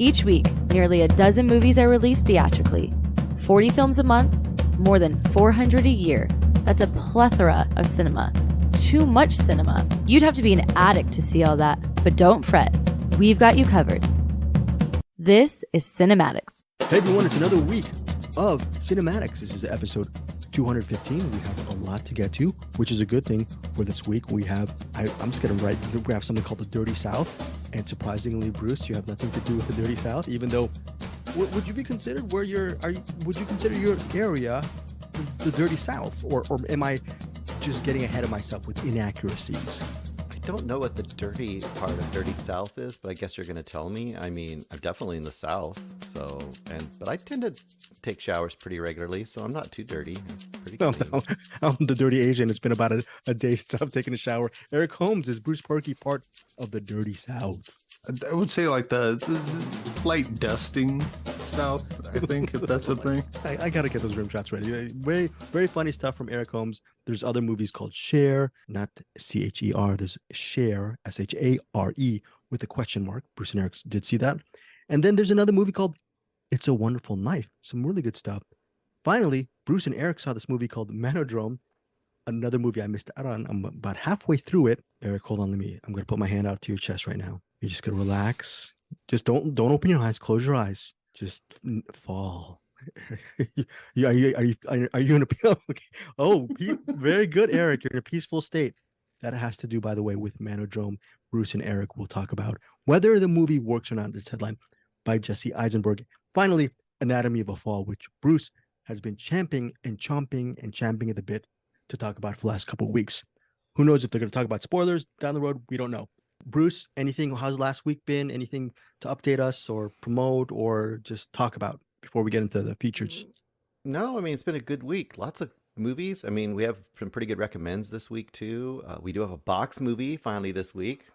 Each week, nearly a dozen movies are released theatrically. 40 films a month, more than 400 a year. That's a plethora of cinema. Too much cinema. You'd have to be an addict to see all that, but don't fret. We've got you covered. This is CinemAddicts. Hey everyone, it's another week of CinemAddicts. This is episode 215. We have a lot to get to, which is a good thing for this week. We have, I'm just going to write, we have something called the Dirty South. And surprisingly, Bruce, you have nothing to do with the Dirty South, even though, would you be considered would you consider your area the Dirty South? Or am I just getting ahead of myself with inaccuracies? I don't know what the dirty part of Dirty South is, but I guess you're going to tell me. I mean, I'm definitely in the South, but I tend to take showers pretty regularly, so I'm not too dirty. Pretty clean. No, I'm the dirty Asian. It's been about a day since I've taken a shower. Eric Holmes, is Bruce Perky part of the Dirty South? I would say like the light dusting South, I think, if that's the thing. I got to get those rim shots ready. Very, very funny stuff from Eric Holmes. There's other movies called Share, not C-H-E-R. There's Share, S-H-A-R-E, with a question mark. Bruce and Eric did see that. And then there's another movie called It's a Wonderful Knife. Some really good stuff. Finally, Bruce and Eric saw this movie called Manodrome, another movie I missed out on. I'm about halfway through it. Eric, hold on, I'm going to put my hand out to your chest right now. You're just going to relax. Just don't open your eyes. Close your eyes. Just fall. Are you in a okay. Oh, very good, Eric. You're in a peaceful state. That has to do, by the way, with Manodrome. Bruce and Eric will talk about whether the movie works or not. This headline by Jesse Eisenberg. Finally, Anatomy of a Fall, which Bruce has been champing at the bit to talk about for the last couple of weeks. Who knows if they're going to talk about spoilers down the road? We don't know. Bruce, anything? How's last week been? Anything to update us or promote or just talk about before we get into the features? No, I mean, it's been a good week. Lots of movies. I mean, we have some pretty good recommends this week, too. We do have a box movie finally this week.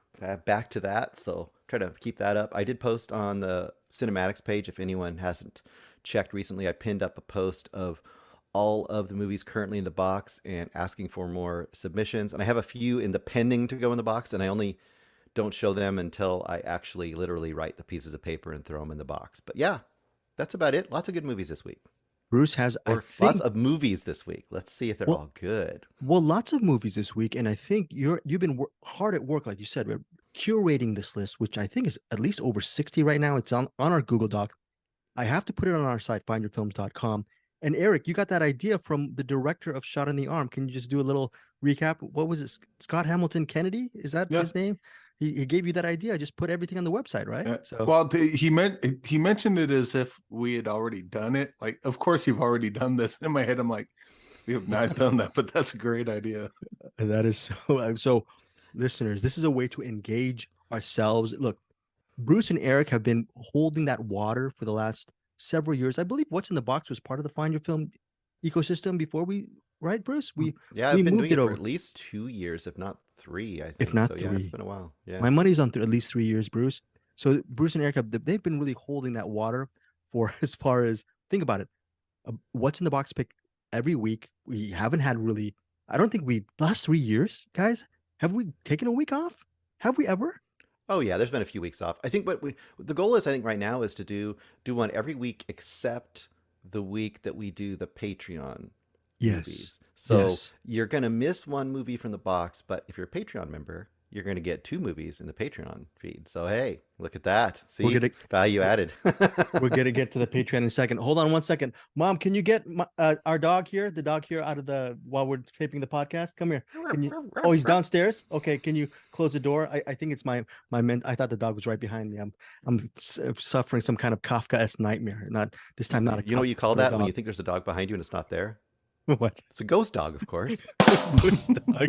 Back to that, so try to keep that up. I did post on the CinemAddicts page. If anyone hasn't checked recently, I pinned up a post of all of the movies currently in the box and asking for more submissions. And I have a few in the pending to go in the box, and I only don't show them until I actually literally write the pieces of paper and throw them in the box. But yeah, that's about it. Lots of good movies this week. Bruce has lots of movies this week. Let's see if they're all good. Well, lots of movies this week, and I think you've been hard at work, like you said, curating this list, which I think is at least over 60 right now. It's on our Google Doc. I have to put it on our site, findyourfilms.com. And Eric, you got that idea from the director of Shot in the Arm. Can you just do a little recap? What was it? Scott Hamilton Kennedy? Is that his name? He gave you that idea. Just put everything on the website, right? Yeah. So, well, he mentioned it as if we had already done it. Like, of course you've already done this. In my head, I'm like, we have not done that, but that's a great idea. And that is so. Listeners, this is a way to engage ourselves. Look, Bruce and Eric have been holding that water for the last several years. I believe What's in the Box was part of the Find Your Film ecosystem before right, Bruce? I've been doing it for at least 2 years, if not 3, I think. If not 3. Yeah, it's been a while. Yeah. My money's on at least 3 years, Bruce. So Bruce and Eric, they've been really holding that water for as far as, think about it, What's in the Box pick every week. We haven't had really, I don't think last 3 years, guys, have we taken a week off? Have we ever? Oh yeah, there's been a few weeks off. I think the goal is, I think right now, is to do one every week except the week that we do the Patreon movies. So you're going to miss one movie from the box, but if you're a Patreon member, you're going to get 2 movies in the Patreon feed. So hey, look at that. See, value added. We're going to get to the Patreon in a second. Hold on one second. Mom, can you get our dog here, out of while we're taping the podcast? Come here. Oh, he's downstairs? Okay, can you close the door? I think it's my I thought the dog was right behind me. I'm suffering some kind of Kafka-esque nightmare. Not this time, not a You know what you call that when you think there's a dog behind you and it's not there? What? It's a ghost dog, of course. Ghost dog.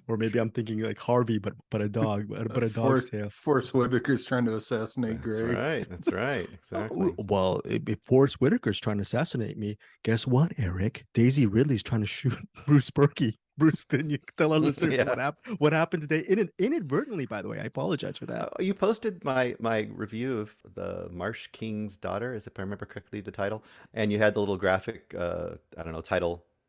Or maybe I'm thinking like Harvey, but a dog, but a dog's tail. Forrest Whitaker's trying to assassinate Gregg. That's right. Exactly. Well, if Forrest Whitaker's trying to assassinate me, guess what, Eric? Daisy Ridley's trying to shoot Bruce Perky. Bruce, can you tell our listeners what happened today? Inadvertently, by the way. I apologize for that. You posted my review of the Marsh King's Daughter, if I remember correctly, the title, and you had the little graphic,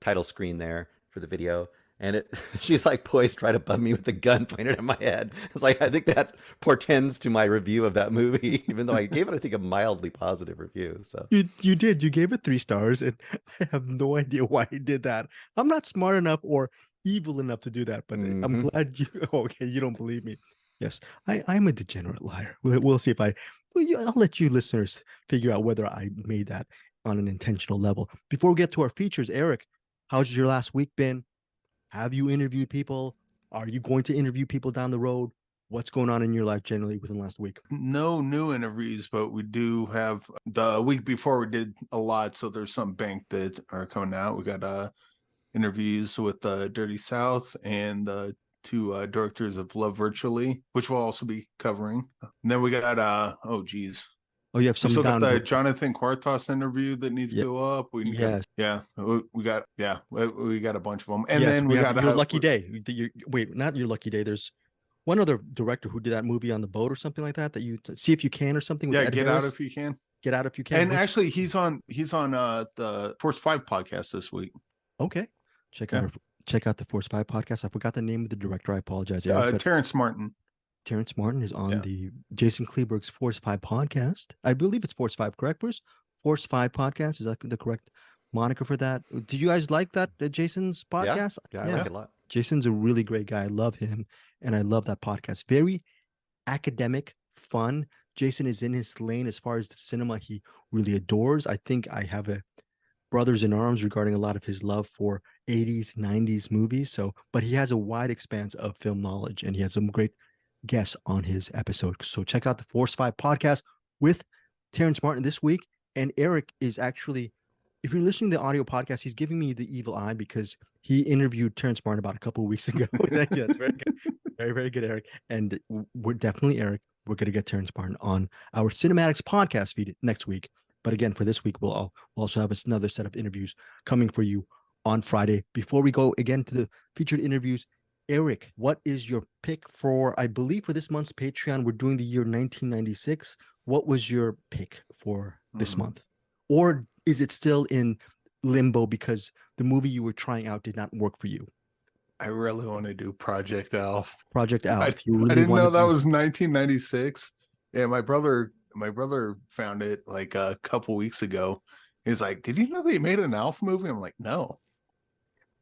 title screen there for the video. and she's like poised right above me with a gun pointed at my head. It's like, I think that portends to my review of that movie, even though I gave it, I think, a mildly positive review. So You did. You gave it 3 stars, and I have no idea why you did that. I'm not smart enough or evil enough to do that, but I'm glad you. Okay, you don't believe me. Yes, I'm a degenerate liar. We'll see if I'll let you listeners figure out whether I made that on an intentional level. Before we get to our features, Eric, how's your last week been? Have you interviewed people? Are you going to interview people down the road? What's going on in your life generally within the last week? No new interviews, but we do have the week before we did a lot. So there's some banked that are coming out. We got interviews with Dirty South and the two directors of Love Virtually, which we'll also be covering. And then we got Oh, you have we some still got down. the Jonathan Quartos interview that needs to go up. We got a bunch of them, and yes, then we got your have, lucky day. Wait, not your lucky day. There's one other director who did that movie on the boat or something like that. That you see if you can or something. With yeah, Ed Get Harris. Out If You Can. Get Out If You Can. And actually, he's on the Force 5 podcast this week. Okay, check out the Force 5 podcast. I forgot the name of the director. I apologize, Eric. Terrence Martin. Terrence Martin is on the Jason Kleberg's Force 5 podcast. I believe it's Force 5, correct, Bruce? Force 5 podcast. Is that the correct moniker for that? Do you guys like that, Jason's podcast? Yeah, I like it a lot. Jason's a really great guy. I love him, and I love that podcast. Very academic, fun. Jason is in his lane as far as the cinema he really adores. I think I have a brothers in arms regarding a lot of his love for 80s, 90s movies. So, but he has a wide expanse of film knowledge, and he has some great guests on his episode. So check out the Force 5 podcast with Terrence Martin this week. And Eric is actually, if you're listening to the audio podcast, he's giving me the evil eye because he interviewed Terrence Martin about a couple of weeks ago. That's very good. Very, very good, Eric. And we're definitely, Eric, we're going to get Terrence Martin on our CinemAddicts podcast feed next week. But again, for this week, we'll also have another set of interviews coming for you on Friday. Before we go again to the featured interviews, Eric, what is your pick for, I believe for this month's Patreon, we're doing the year 1996. What was your pick for this month? Or is it still in limbo because the movie you were trying out did not work for you? I really want to do Project Alf. Project Alf. I didn't know that was 1996. Yeah, my brother found it like a couple weeks ago. He's like, "Did you know they made an Alf movie?" I'm like, "No."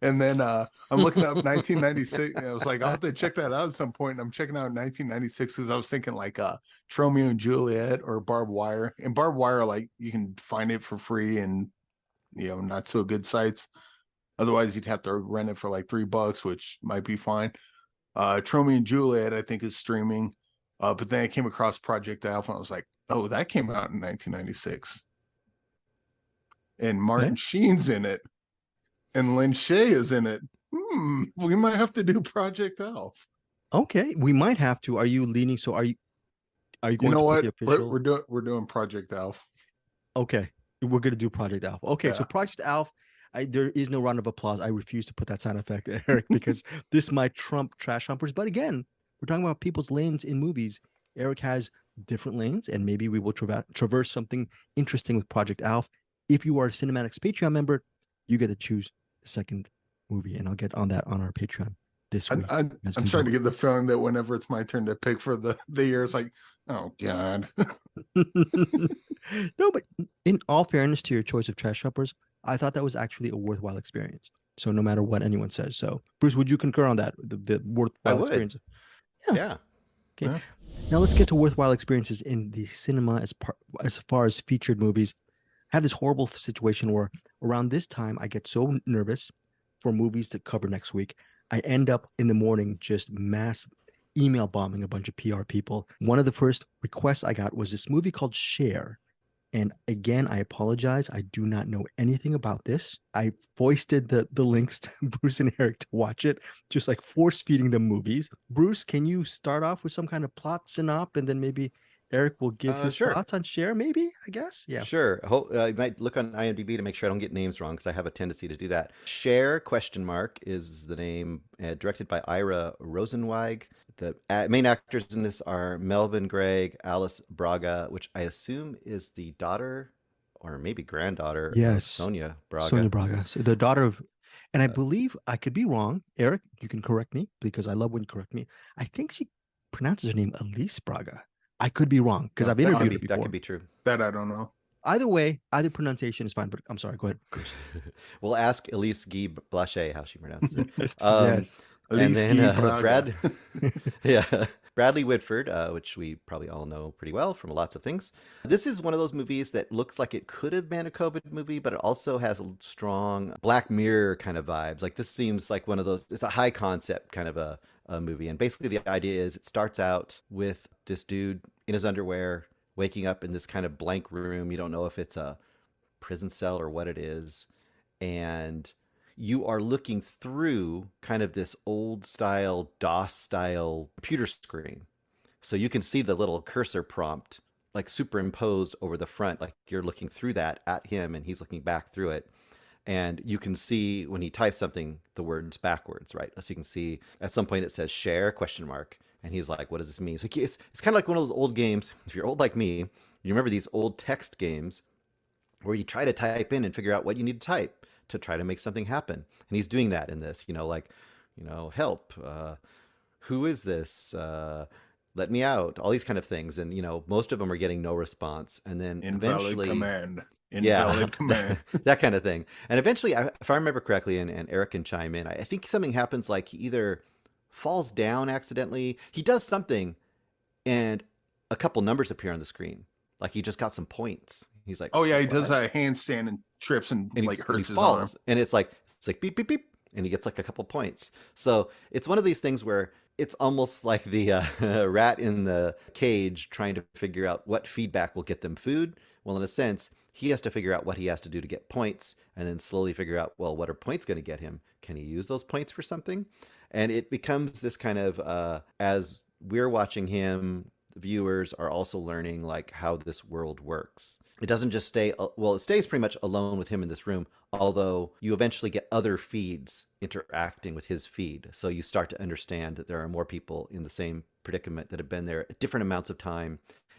And then I'm looking up 1996. And I was like, I'll have to check that out at some point. And I'm checking out 1996 because I was thinking like Romeo and Juliet or Barbed Wire. And Barbed Wire, like you can find it for free and not so good sites. Otherwise, you'd have to rent it for like $3, which might be fine. Romeo and Juliet, I think, is streaming. But then I came across Project Alpha and I was like, oh, that came out in 1996. And Martin Sheen's in it. And Lin Shaye is in it. We might have to do Project Alf. Okay, we might have to. Are you leaning? So are you going to put the official? We're doing Project Alf. Okay, we're going to do Project Alf. Okay, so Project Alf. There is no round of applause. I refuse to put that sound effect, Eric, because this might trump Trash Humpers. But again, we're talking about people's lanes in movies. Eric has different lanes, and maybe we will traverse something interesting with Project Alf. If you are a CinemAddicts Patreon member, you get to choose the second movie, and I'll get on that on our Patreon this week. I'm starting to get the feeling that whenever it's my turn to pick for the year, it's like, oh God. No, but in all fairness to your choice of Trash Humpers, I thought that was actually a worthwhile experience. So no matter what anyone says. So Bruce, would you concur on that? The worthwhile experience? Yeah. Okay. Yeah. Now let's get to worthwhile experiences in the cinema as far as featured movies. I have this horrible situation where around this time I get so nervous for movies to cover next week. I end up in the morning just mass email bombing a bunch of PR people. One of the first requests I got was this movie called Share. And again, I apologize. I do not know anything about this. I foisted the links to Bruce and Eric to watch it, just like force feeding them movies. Bruce, can you start off with some kind of plot synop, and then maybe Eric will give his thoughts on Share, maybe, I guess? Yeah. Sure. I might look on IMDb to make sure I don't get names wrong because I have a tendency to do that. Share, ? is the name, directed by Ira Rosenweig. The main actors in this are Melvin, Gregg, Alice Braga, which I assume is the daughter or maybe granddaughter of Sonia Braga. Sonia Braga. So the daughter of And I believe I could be wrong. Eric, you can correct me because I love when you correct me. I think she pronounces her name Elise Braga. I could be wrong because I've interviewed her before. That could be true. That I don't know. Either way, either pronunciation is fine. But I'm sorry. Go ahead, Bruce. We'll ask Elise Guy Blaché how she pronounces it. Yes. And Elise then Guy Braga. Bradley Whitford, which we probably all know pretty well from lots of things. This is one of those movies that looks like it could have been a COVID movie, but it also has a strong Black Mirror kind of vibes. Like this seems like one of those, it's a high concept kind of a movie. And basically the idea is it starts out with this dude in his underwear waking up in this kind of blank room. You don't know if it's a prison cell or what it is. And you are looking through kind of this old style DOS style computer screen. So you can see the little cursor prompt like superimposed over the front, like you're looking through that at him and he's looking back through it. And you can see when he types something, the words backwards, right? So you can see at some point it says share question mark. And he's like, what does this mean? So it's kind of like one of those old games. If you're old like me, you remember these old text games where you try to type in and figure out what you need to type to try to make something happen. And he's doing that in this, help, who is this? Let me out, all these kind of things. And, most of them are getting no response. And then Invalid command. That kind of thing. And eventually, if I remember correctly, and Eric can chime in, I think something happens like he either falls down accidentally, he does something, and a couple numbers appear on the screen. Like he just got some points. He's like, oh yeah, he does a handstand and trips and like hurts his arm. And it's like beep beep beep, and he gets like a couple points. So it's one of these things where it's almost like the rat in the cage trying to figure out what feedback will get them food. Well, in a sense, he has to figure out what he has to do to get points, and then slowly figure out, well, what are points going to get him? Can he use those points for something? And it becomes this kind of, as we're watching him, viewers are also learning like how this world works. It doesn't just stay, it stays pretty much alone with him in this room, although you eventually get other feeds interacting with his feed. So you start to understand that there are more people in the same predicament that have been there at different amounts of time,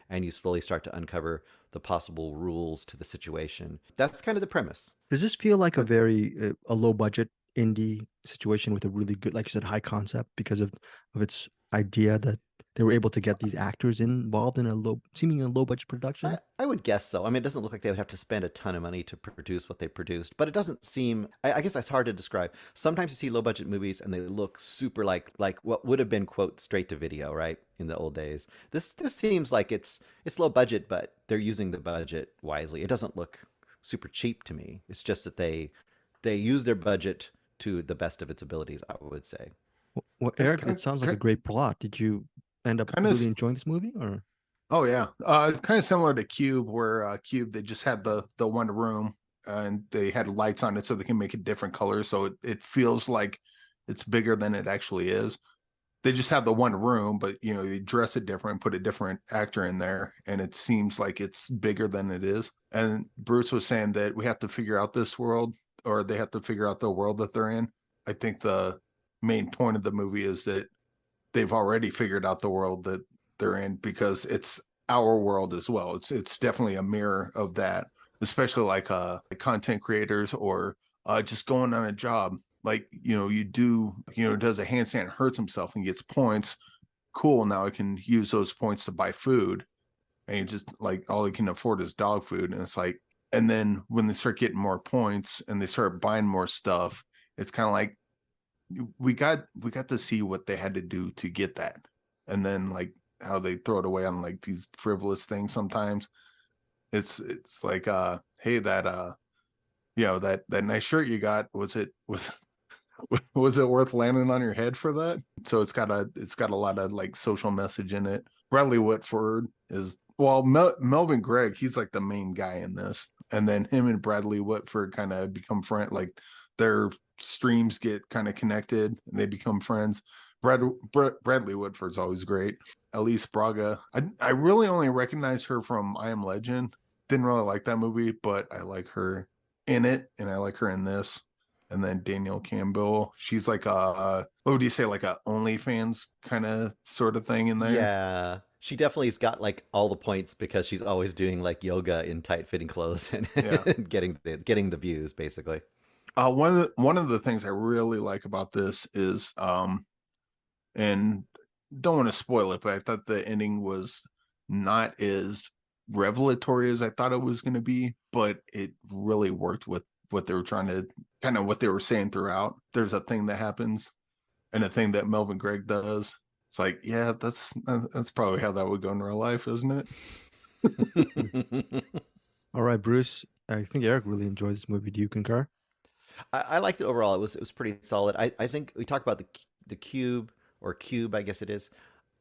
and you slowly start to uncover the possible rules to the situation. That's kind of the premise. Does this feel like a very a low budget indie situation with a really good, like you said, high concept because of its idea that they were able to get these actors involved in a seemingly low budget production? I would guess so. I mean, it doesn't look like they would have to spend a ton of money to produce what they produced, but it doesn't seem, I guess that's hard to describe. Sometimes you see low budget movies and they look super like what would have been, quote, straight to video, right? In the old days. This seems like it's low budget, but they're using the budget wisely. It doesn't look super cheap to me. It's just that they use their budget to the best of its abilities, I would say. Well, Eric, it sounds like a great plot. Did you end up really enjoying this movie, or? Oh yeah, kind of similar to Cube, where Cube they just had the one room and they had lights on it so they can make it different colors, so it feels like it's bigger than it actually is. They just have the one room, but they dress it different, put a different actor in there, and it seems like it's bigger than it is. And Bruce was saying that we have to figure out this world, or they have to figure out the world that they're in. I think the main point of the movie is that they've already figured out the world that they're in, because it's our world as well. It's definitely a mirror of that, especially like content creators or just going on a job. Like, you do, does a handstand, hurts himself and gets points. Cool. Now I can use those points to buy food. And you just like, all he can afford is dog food. And it's like, and then when they start getting more points and they start buying more stuff, it's kind of like, we got to see what they had to do to get that, and then like how they throw it away on like these frivolous things sometimes. It's like hey, that that nice shirt you got, was it worth landing on your head for that? So it's got a lot of like social message in it. Bradley Whitford is, well, Melvin Gregg, he's like the main guy in this, and then him and Bradley Whitford kind of become friends. Like their streams get kind of connected and they become friends. Bradley Whitford's always great. Elise Braga, I really only recognize her from I Am Legend. Didn't really like that movie, but I like her in it, and I like her in this. And then Danielle Campbell, she's like what would you say, like a OnlyFans kind of sort of thing in there? Yeah, she definitely's got like all the points because she's always doing like yoga in tight fitting clothes and, Yeah. getting the views basically. One of the things I really like about this is and don't want to spoil it, but I thought the ending was not as revelatory as I thought it was going to be, but it really worked with what they were trying to kind of what they were saying throughout. There's a thing that happens and a thing that Melvin Gregg does. It's like, yeah, that's probably how that would go in real life, isn't it? All right, Bruce. I think Eric really enjoyed this movie. Do you concur? I liked it overall. It was pretty solid. I think we talked about the cube or cube, I guess it is.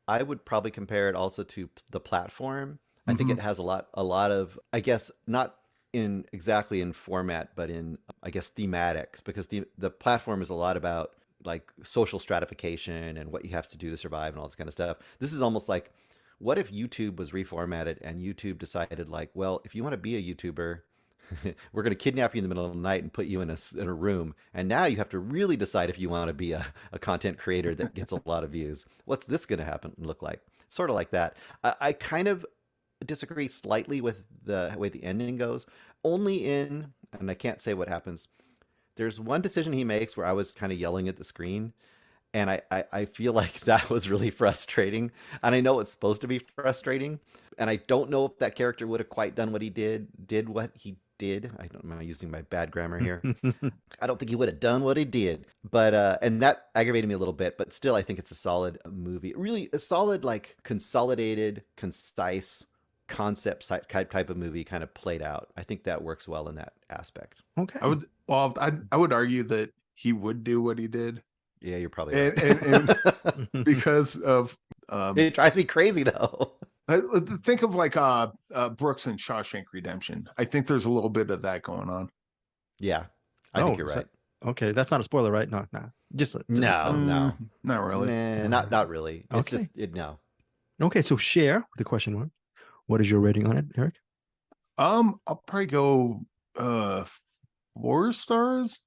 I would probably compare it also to the platform. I think Mhm. it has a lot of, I guess, not in exactly in format, but in, I guess, thematics, because the platform is a lot about like social stratification and what you have to do to survive and all this kind of stuff. This is almost like, what if YouTube was reformatted and YouTube decided like, well, if you want to be a YouTuber, we're going to kidnap you in the middle of the night and put you in a room. And now you have to really decide if you want to be a content creator that gets a lot of views. What's this going to happen and look like? Sort of like that. I kind of disagree slightly with the way the ending goes, only in, and I can't say what happens. There's one decision he makes where I was kind of yelling at the screen, and I feel like that was really frustrating. And I know it's supposed to be frustrating. And I don't know if that character would have quite done what he did what he did. I don't know, using my bad grammar here. I don't think he would have done what he did. But and that aggravated me a little bit, but still I think it's a solid movie. Really a solid, like, consolidated, concise concept type of movie, kind of played out. I think that works well in that aspect. Okay. I would argue that he would do what he did. Yeah, you're probably And, right. and because of It drives me crazy though. think of like Brooks and Shawshank Redemption. I think there's a little bit of that going on. Yeah, I think you're is right. okay, that's not a spoiler, right? No, no. No. Not really. Nah, not really. It's Okay. just no. Okay, so share with the question mark. What is your rating on it, Eric? I'll probably go 4 stars.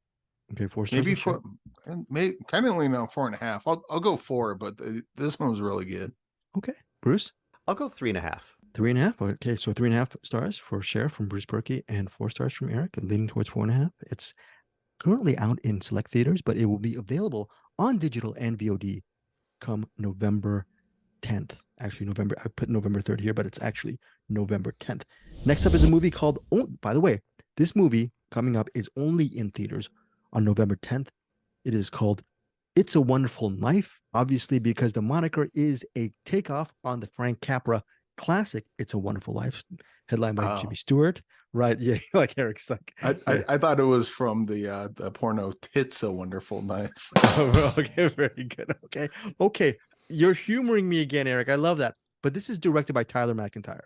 Okay, 4 stars. Maybe on Share. 4, and maybe kind of lean on 4.5. I'll go 4, but this one was really good. Okay, Bruce. I'll go 3.5. 3.5. Okay, so 3.5 stars for Share from Bruce Berkey and 4 stars from Eric, leaning towards 4.5. It's currently out in select theaters, but it will be available on digital and VOD come November 10th. Actually, I put November 3rd here, but it's actually November 10th. Next up is a movie called, oh, by the way, this movie coming up is only in theaters on November 10th. It is called It's a Wonderful Life, obviously because the moniker is a takeoff on the Frank Capra classic It's a Wonderful Life, headlined by Jimmy Stewart. Right? Yeah, like Eric's like. I thought it was from the porno It's a Wonderful Life. Okay, very good. Okay. You're humoring me again, Eric. I love that. But this is directed by Tyler McIntyre,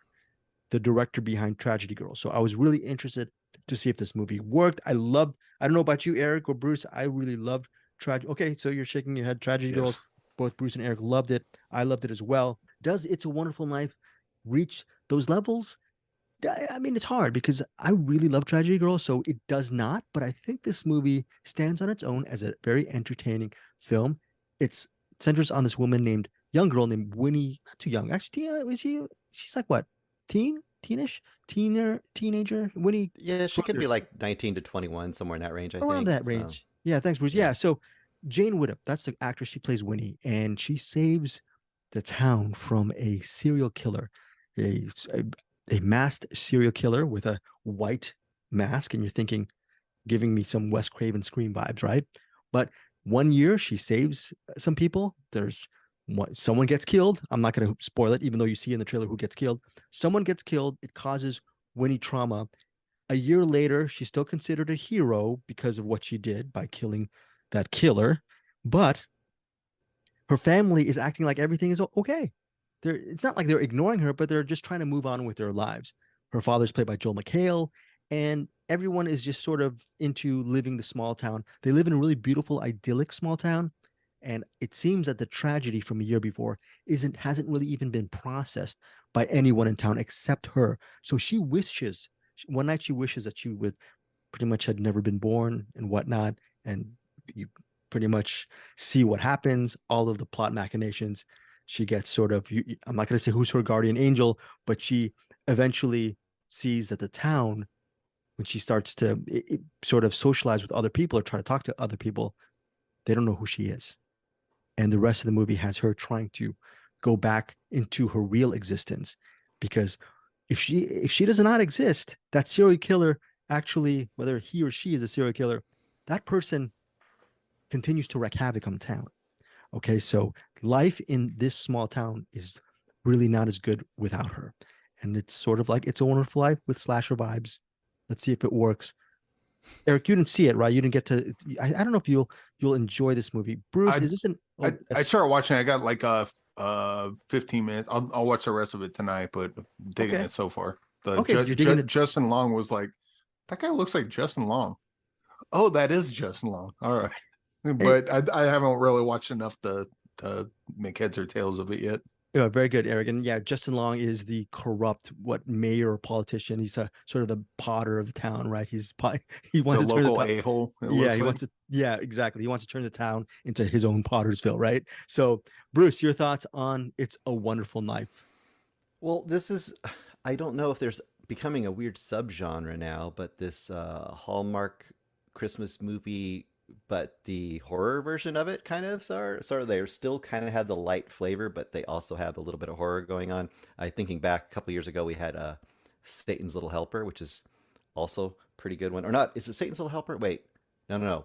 the director behind Tragedy Girl. So I was really interested to see if this movie worked. I don't know about you, Eric or Bruce. I really loved Tragedy. Okay, so you're shaking your head. Tragedy Girl. Both Bruce and Eric loved it. I loved it as well. Does It's a Wonderful Life reach those levels? I mean, it's hard because I really love Tragedy Girl, so it does not. But I think this movie stands on its own as a very entertaining film. It centers on this young girl named Winnie. Not too young, actually. She's like what, teenager, Winnie. Yeah, she could be like 19 to 21, somewhere in that range, I think. Around that range. Yeah, thanks, Bruce. Yeah, so Jane Widdop, that's the actress. She plays Winnie, and she saves the town from a serial killer, a masked serial killer with a white mask. And you're thinking, giving me some Wes Craven Scream vibes, right? But one year she saves some people. Someone gets killed. I'm not going to spoil it, even though you see in the trailer who gets killed. Someone gets killed. It causes Winnie trauma. A year later, she's still considered a hero because of what she did by killing that killer. But her family is acting like everything is okay. It's not like they're ignoring her, but they're just trying to move on with their lives. Her father's played by Joel McHale, and everyone is just sort of into living the small town. They live in a really beautiful, idyllic small town, and it seems that the tragedy from a year before hasn't really even been processed by anyone in town except her. So one night she wishes that she would pretty much had never been born and whatnot, and you pretty much see what happens, all of the plot machinations. She gets sort of, I'm not going to say who's her guardian angel, but she eventually sees that the town when she starts to sort of socialize with other people or try to talk to other people, they don't know who she is. And the rest of the movie has her trying to go back into her real existence, because if she does not exist, that serial killer actually, whether he or she is a serial killer, that person continues to wreak havoc on the town. Okay, so life in this small town is really not as good without her. And it's sort of like It's a Wonderful Life with slasher vibes. Let's see if it works. Eric, you didn't see it, right? You didn't get to. I don't know if you'll enjoy this movie. Bruce, is this an? I started watching. I got like 15 minutes. I'll watch the rest of it tonight, but digging it so far. You're digging it. Justin Long was like, that guy looks like Justin Long. Oh, that is Justin Long. All right, but I haven't really watched enough to make heads or tails of it yet. Yeah, very good, Eric. And yeah, Justin Long is the corrupt mayor or politician. He's a sort of the Potter of the town, right? He wants the to turn local a-hole. Yeah, he wants to. Yeah, exactly. He wants to turn the town into his own Pottersville, right? So, Bruce, your thoughts on It's a Wonderful Life? Well, I don't know if there's becoming a weird subgenre now, but this Hallmark Christmas movie, but the horror version of it kind of sort of they still kind of have the light flavor, but they also have a little bit of horror going on. Thinking back a couple years ago, we had Satan's Little Helper, which is also pretty good one. Or not, is it Satan's Little Helper? Wait, no.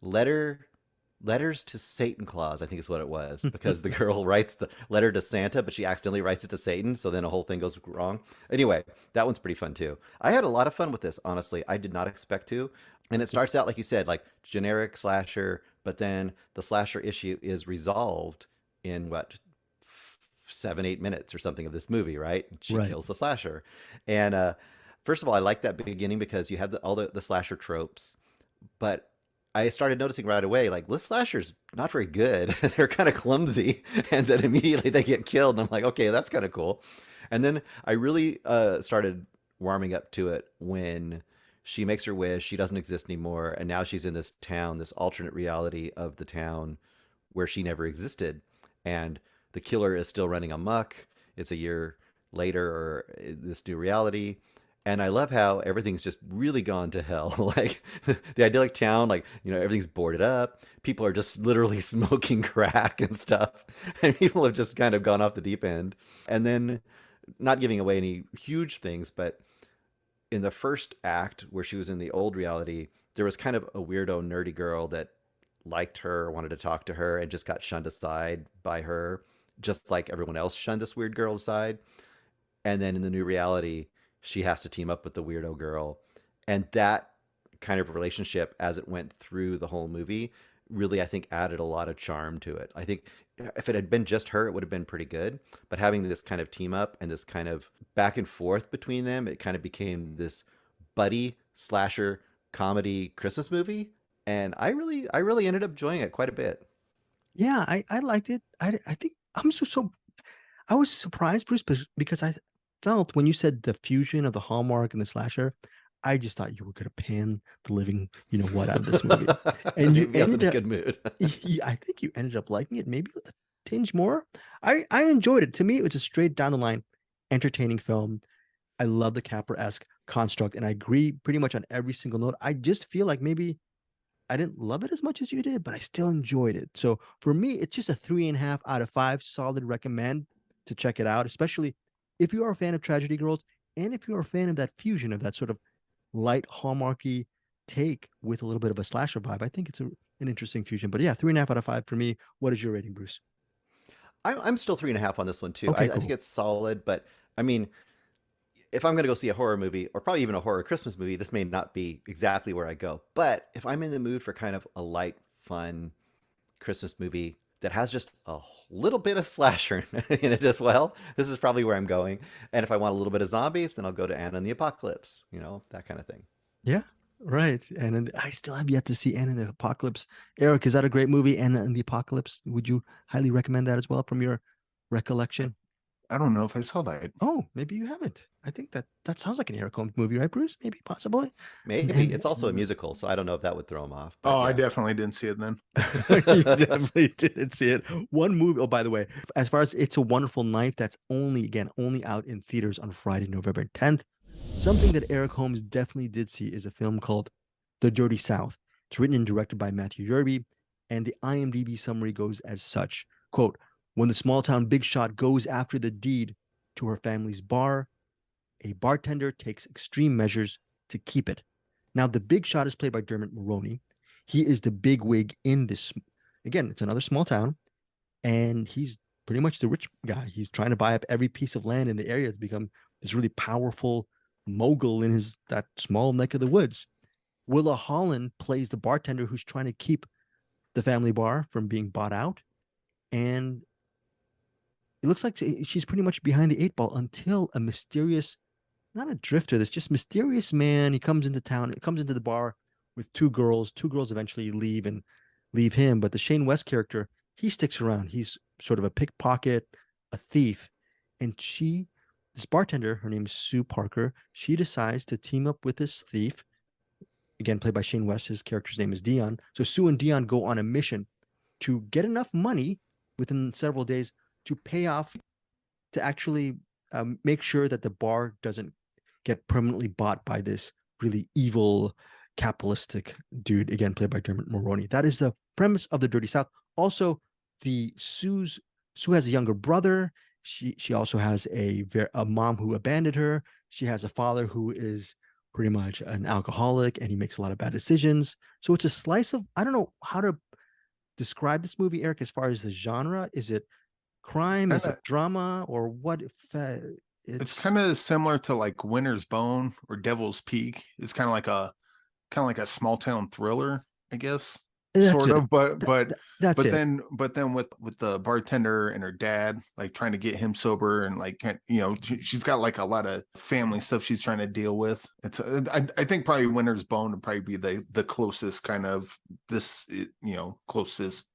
Letters to Satan Claus, I think is what it was, because the girl writes the letter to Santa, but she accidentally writes it to Satan, so then a whole thing goes wrong. Anyway, that one's pretty fun too. I had a lot of fun with this, honestly. I did not expect to. And it starts out, like you said, like generic slasher, but then the slasher issue is resolved in 7-8 minutes or something of this movie, right? She kills the slasher. And first of all, I like that beginning because you have all the slasher tropes, but I started noticing right away, like, this slasher's not very good. They're kind of clumsy, and then immediately they get killed. And I'm like, okay, that's kind of cool. And then I really started warming up to it when she makes her wish. She doesn't exist anymore. And now she's in this town, this alternate reality of the town where she never existed. And the killer is still running amok. It's a year later, or this new reality. And I love how everything's just really gone to hell. Like the idyllic town, like, everything's boarded up. People are just literally smoking crack and stuff. And people have just kind of gone off the deep end. And then, not giving away any huge things, but in the first act where she was in the old reality, there was kind of a weirdo, nerdy girl that liked her, wanted to talk to her, and just got shunned aside by her, just like everyone else shunned this weird girl aside. And then in the new reality, she has to team up with the weirdo girl. And that kind of relationship, as it went through the whole movie, really, I think, added a lot of charm to it. I think if it had been just her, it would have been pretty good. But having this kind of team up and this kind of back and forth between them, it kind of became this buddy slasher comedy Christmas movie. And I really ended up enjoying it quite a bit. Yeah, I liked it. I think I was surprised, Bruce, because I felt when you said the fusion of the Hallmark and the slasher, I just thought you were going to pan the living, what, out of this movie. And you was in a good mood. I think you ended up liking it maybe a tinge more. I enjoyed it. To me, it was a straight down the line, entertaining film. I love the Capra-esque construct, and I agree pretty much on every single note. I just feel like maybe I didn't love it as much as you did, but I still enjoyed it. So for me, it's just a 3.5 out of 5. Solid recommend to check it out, especially if you are a fan of Tragedy Girls, and if you're a fan of that fusion of that sort of light Hallmarky take with a little bit of a slasher vibe. I think it's an interesting fusion. But yeah, 3.5 out of 5 for me. What is your rating, Bruce? I'm still 3.5 on this one too. Okay, I think it's solid, but I mean, if I'm going to go see a horror movie, or probably even a horror Christmas movie, this may not be exactly where I go. But if I'm in the mood for kind of a light, fun Christmas movie that has just a little bit of slasher in it as well, this is probably where I'm going. And if I want a little bit of zombies, then I'll go to Anna and the Apocalypse, that kind of thing. Yeah, right. And I still have yet to see Anna and the Apocalypse. Eric, is that a great movie, Anna and the Apocalypse? Would you highly recommend that as well from your recollection? I don't know if I saw that. Oh, maybe you haven't. I think that sounds like an Eric Holmes movie, right, Bruce? Maybe, possibly. Maybe. It's also a musical, so I don't know if that would throw him off. But I definitely didn't see it then. You definitely didn't see it. One movie. Oh, by the way, as far as It's a Wonderful Life, that's only out in theaters on Friday, November 10th. Something that Eric Holmes definitely did see is a film called The Dirty South. It's written and directed by Matthew Yerby, and the IMDb summary goes as such, quote, when the small town big shot goes after the deed to her family's bar, a bartender takes extreme measures to keep it. Now, the big shot is played by Dermot Mulroney. He is the big wig in this. Again, it's another small town, and he's pretty much the rich guy. He's trying to buy up every piece of land in the area to become this really powerful mogul in that small neck of the woods. Willa Holland plays the bartender who's trying to keep the family bar from being bought out, and it looks like she's pretty much behind the eight ball until a mysterious, not a drifter, this just mysterious man. He comes into town, comes into the bar with two girls. Two girls eventually leave and leave him, but the Shane West character, he sticks around. He's sort of a pickpocket, a thief, and this bartender, her name is Sue Parker. She decides to team up with this thief, again played by Shane West. His character's name is Dion. So Sue and Dion go on a mission to get enough money within several days to pay off, to actually make sure that the bar doesn't get permanently bought by this really evil capitalistic dude, again played by Dermot Mulroney. That is the premise of The Dirty South. Also, Sue has a younger brother. She also has a mom who abandoned her. She has a father who is pretty much an alcoholic, and he makes a lot of bad decisions. So it's a slice of, I don't know how to describe this movie, Eric, as far as the genre. Is it crime? Is it drama? Or what? It's kind of similar to like Winter's Bone or Devil's Peak. It's kind of like a small town thriller, I guess. Sort of, but then with the bartender and her dad, like trying to get him sober, and like, you know, she's got like a lot of family stuff she's trying to deal with. It's I think probably Winter's Bone would probably be the closest kind of closest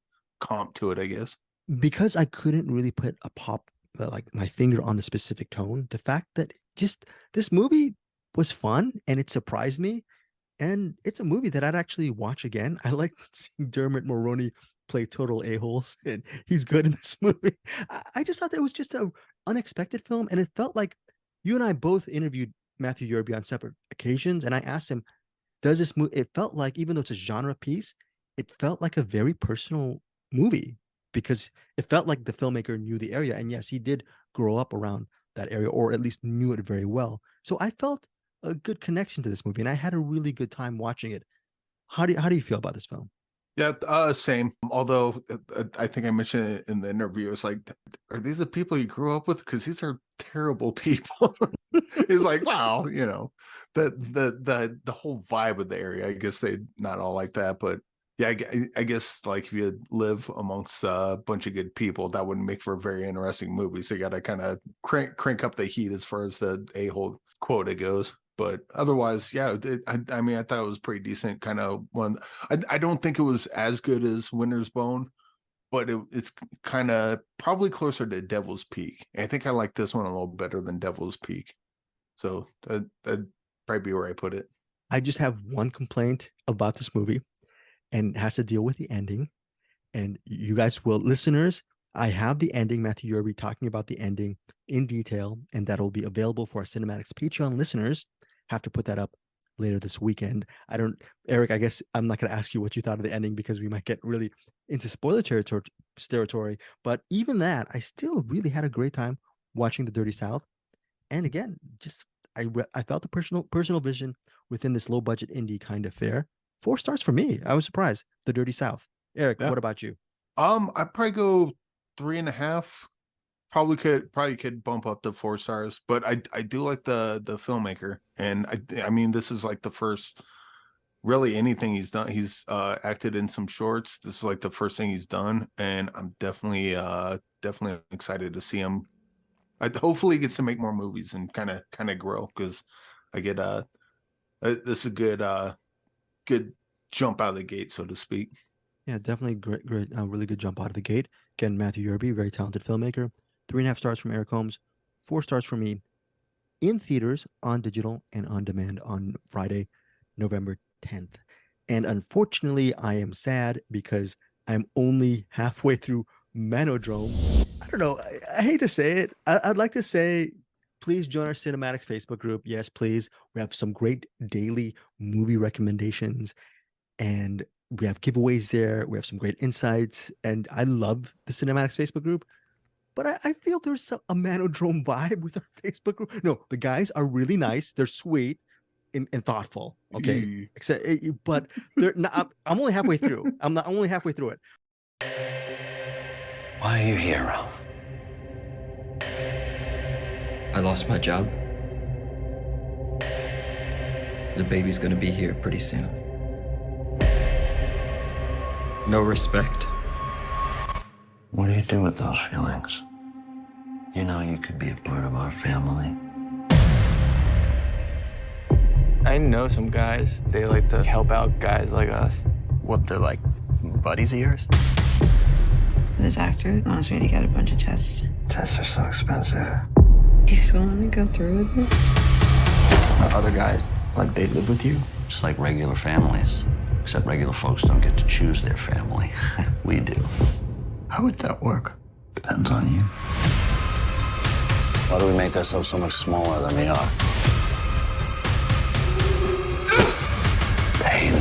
comp to it, I guess. Because I couldn't really put like my finger on the specific tone. The fact that just this movie was fun and it surprised me. And it's a movie that I'd actually watch again. I like seeing Dermot Mulroney play total a-holes, and he's good in this movie. I just thought that it was just an unexpected film, and it felt like you and I both interviewed Matthew Yerby on separate occasions, and I asked him, does this movie, it felt like, even though it's a genre piece, it felt like a very personal movie, because it felt like the filmmaker knew the area, and yes, he did grow up around that area, or at least knew it very well. So I felt a good connection to this movie, and I had a really good time watching it. How do you feel about this film? Yeah, same. Although I think I mentioned it in the interview, it's like, are these the people you grew up with? Because these are terrible people. It's like, wow, you know, the whole vibe of the area. I guess they not all like that, but yeah, I guess like if you live amongst a bunch of good people, that wouldn't make for a very interesting movie. So you got to kind of crank up the heat as far as the a-hole quota goes. But otherwise, yeah, I mean, I thought it was pretty decent. Kind of one. I don't think it was as good as Winter's Bone, but it's kind of probably closer to Devil's Peak. And I think I like this one a little better than Devil's Peak. So that'd probably be where I put it. I just have one complaint about this movie, and it has to deal with the ending. And you guys will, listeners, I have the ending, Matthew Yerby talking about the ending in detail, and that'll be available for our CinemAddicts Patreon listeners. Have to put that up later this weekend. Eric, I guess I'm not going to ask you what you thought of the ending, because we might get really into spoiler territory. But even that, I still really had a great time watching The Dirty South. And again, just I felt the personal vision within this low budget indie kind of fare. 4 stars for me. I was surprised. The Dirty South. Eric, What about you? I'd probably go 3.5. Probably could bump up to 4 stars, but I do like the filmmaker, and I mean, this is like the first really anything he's done. He's acted in some shorts. This is like the first thing he's done, and I'm definitely excited to see him. Hopefully he gets to make more movies and kind of grow, because I get this is a good jump out of the gate, so to speak. Yeah, definitely great, really good jump out of the gate. Again, Matthew Yerby, very talented filmmaker. 3.5 stars from Eric Holmes, 4 stars from me. In theaters, on digital, and on demand on Friday, November 10th. And unfortunately, I am sad because I'm only halfway through Manodrome. I don't know. I hate to say it. I'd like to say please join our CinemAddicts Facebook group. Yes, please. We have some great daily movie recommendations, and we have giveaways there. We have some great insights, and I love the CinemAddicts Facebook group. But I feel there's a Manodrome vibe with our Facebook group. No, the guys are really nice. They're sweet and thoughtful. Okay, except, but they're not. I'm only halfway through. I'm only halfway through it. Why are you here, Ralph? I lost my job. The baby's gonna be here pretty soon. No respect. What do you do with those feelings? You know you could be a part of our family. I know some guys. They like to help out guys like us. What, they're like buddies of yours? The doctor wants me to get a bunch of tests. Tests are so expensive. Do you still want to go through with it? Other guys, like they live with you? Just like regular families. Except regular folks don't get to choose their family. We do. How would that work? Depends on you. Why do we make ourselves so much smaller than we are? Pain.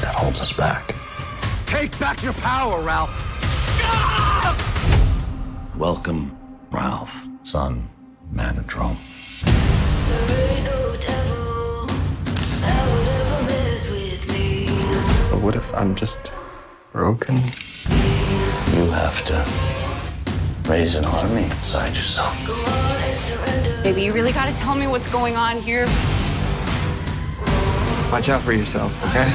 That holds us back. Take back your power, Ralph! Welcome, Ralph, son, Manodrome. But what if I'm just broken? You have to raise an army inside yourself. Baby, you really gotta tell me what's going on here. Watch out for yourself, okay?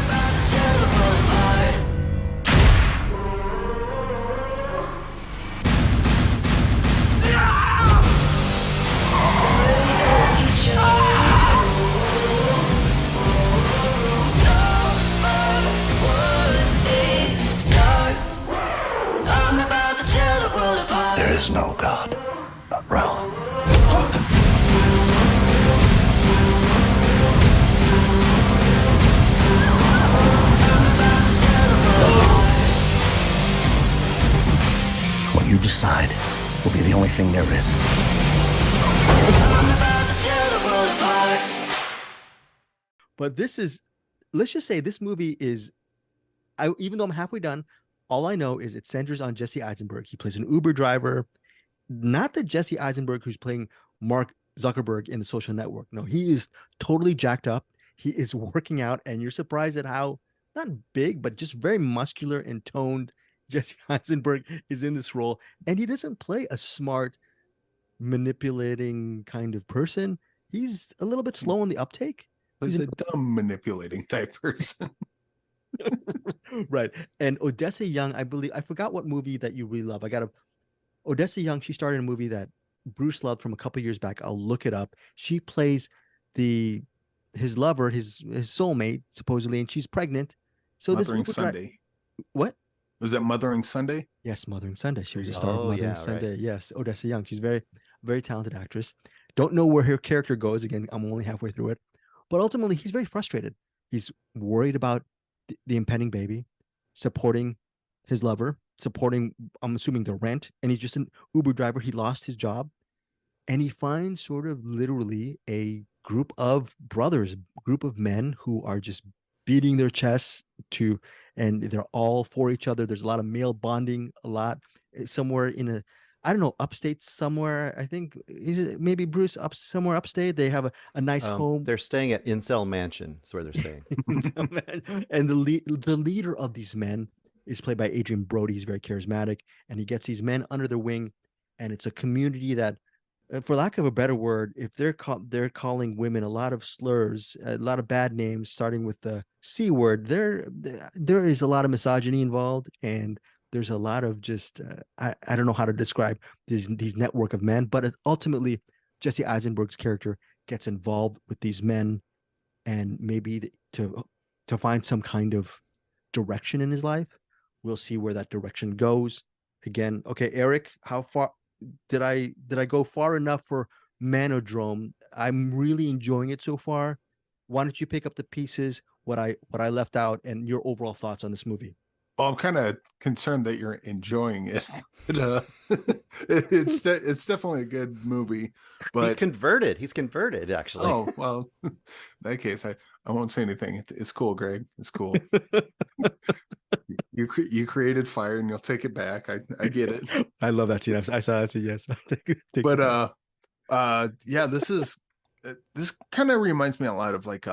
There is no God but Ralph. What you decide will be the only thing there is. But this is, let's just say this movie is, even though I'm halfway done, all I know is it centers on Jesse Eisenberg. He plays an Uber driver, not the Jesse Eisenberg who's playing Mark Zuckerberg in The Social Network. No, he is totally jacked up. He is working out, and you're surprised at how, not big, but just very muscular and toned Jesse Eisenberg is in this role. And he doesn't play a smart, manipulating kind of person. He's a little bit slow on the uptake. He's a dumb manipulating type person. Right. And Odessa Young, I believe, I forgot what movie that you really love. Odessa Young, she started a movie that Bruce loved from a couple years back. I'll look it up. She plays his lover, his soulmate, supposedly, and she's pregnant. So Mothering this Sunday. What? Was that Mothering Sunday? Yes, Mothering Sunday. She was a star of Mothering yeah, Sunday. right. Yes, Odessa Young. She's very, very talented actress. Don't know where her character goes. Again, I'm only halfway through it. But ultimately, he's very frustrated. He's worried about the impending baby, supporting his lover, supporting, I'm assuming, the rent. And he's just an Uber driver. He lost his job. And he finds sort of literally a group of brothers, group of men who are just beating their chests and they're all for each other. There's a lot of male bonding, a lot somewhere in I don't know, upstate somewhere. I think maybe Bruce somewhere upstate. They have a nice home. They're staying at Incel Mansion, is where they're staying. And the leader of these men is played by Adrien Brody. He's very charismatic, and he gets these men under their wing. And it's a community that, for lack of a better word, if they're calling women a lot of slurs, a lot of bad names, starting with the C word, there is a lot of misogyny involved, and there's a lot of just I don't know how to describe these network of men, but ultimately Jesse Eisenberg's character gets involved with these men, and maybe to find some kind of direction in his life. We'll see where that direction goes. Again, okay, Eric, how far did I go far enough for Manodrome? I'm really enjoying it so far. Why don't you pick up the pieces, what I left out, and your overall thoughts on this movie? Well, I'm kind of concerned that you're enjoying it. But, it's definitely a good movie. But He's converted. He's converted, actually. oh well, in that case, I won't say anything. It's cool, Greg. It's cool. You created fire, and you'll take it back. I get it. I love that scene. I saw that scene. Yes. But yeah, this kind of reminds me a lot of like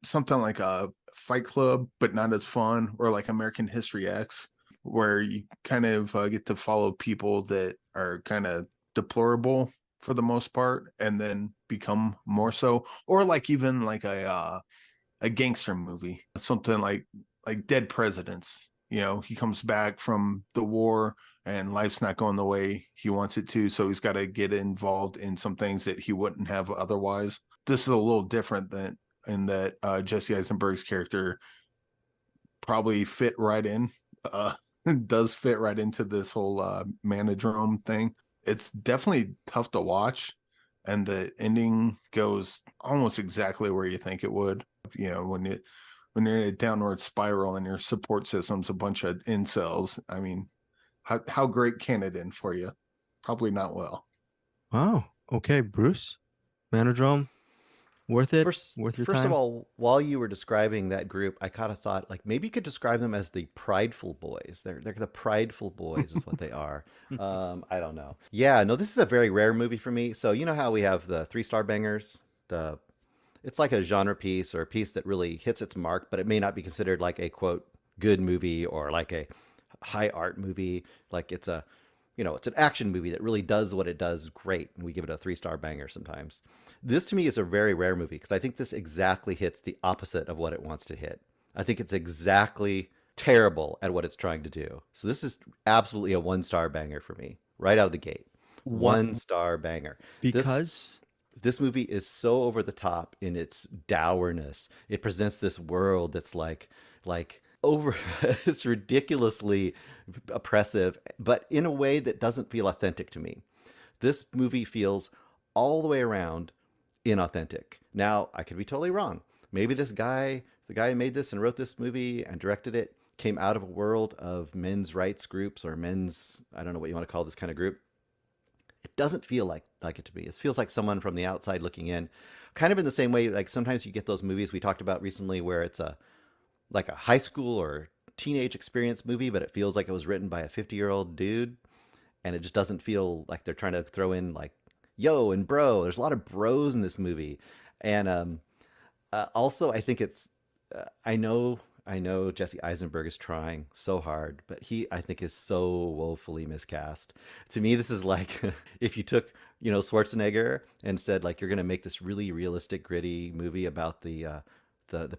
something like a Fight Club, but not as fun, or like American History X, where you kind of get to follow people that are kind of deplorable for the most part, and then become more so, or like even like a gangster movie, something like Dead Presidents. You know, he comes back from the war and life's not going the way he wants it to, so he's got to get involved in some things that he wouldn't have otherwise. This is a little different than in that Jesse Eisenberg's character probably fit right in, does fit right into this whole Manodrome thing. It's definitely tough to watch, and the ending goes almost exactly where you think it would. You know, when you're in a downward spiral and your support system's a bunch of incels, I mean, how great can it end for you? Probably not well. Wow. Okay, Bruce. Manodrome. Worth it? Worth your time? First of all, while you were describing that group, I kind of thought like maybe you could describe them as the prideful boys. They're the prideful boys is what they are. I don't know. Yeah, no, this is a very rare movie for me. So you know how we have the 3-star bangers? It's like a genre piece or a piece that really hits its mark, but it may not be considered like a quote good movie or like a high art movie. Like it's an action movie that really does what it does great, and we give it a 3-star banger sometimes. This to me is a very rare movie because I think this exactly hits the opposite of what it wants to hit. I think it's exactly terrible at what it's trying to do. So this is absolutely a 1-star banger for me right out of the gate. 1-star banger. Because this movie is so over the top in its dourness. It presents this world that's like over it's ridiculously oppressive, but in a way that doesn't feel authentic to me. This movie feels all the way around inauthentic. Now, I could be totally wrong. Maybe the guy who made this and wrote this movie and directed it came out of a world of men's rights groups or I don't know what you want to call this kind of group. It doesn't feel like it to me. It feels like someone from the outside looking in, kind of in the same way, like sometimes you get those movies we talked about recently where it's like a high school or teenage experience movie, but it feels like it was written by a 50-year-old dude, and it just doesn't feel like they're trying to throw in like yo and bro. There's a lot of bros in this movie, and also I think it's I know Jesse Eisenberg is trying so hard, but I think is so woefully miscast. To me, this is like if you took Schwarzenegger and said like you're going to make this really realistic, gritty movie about the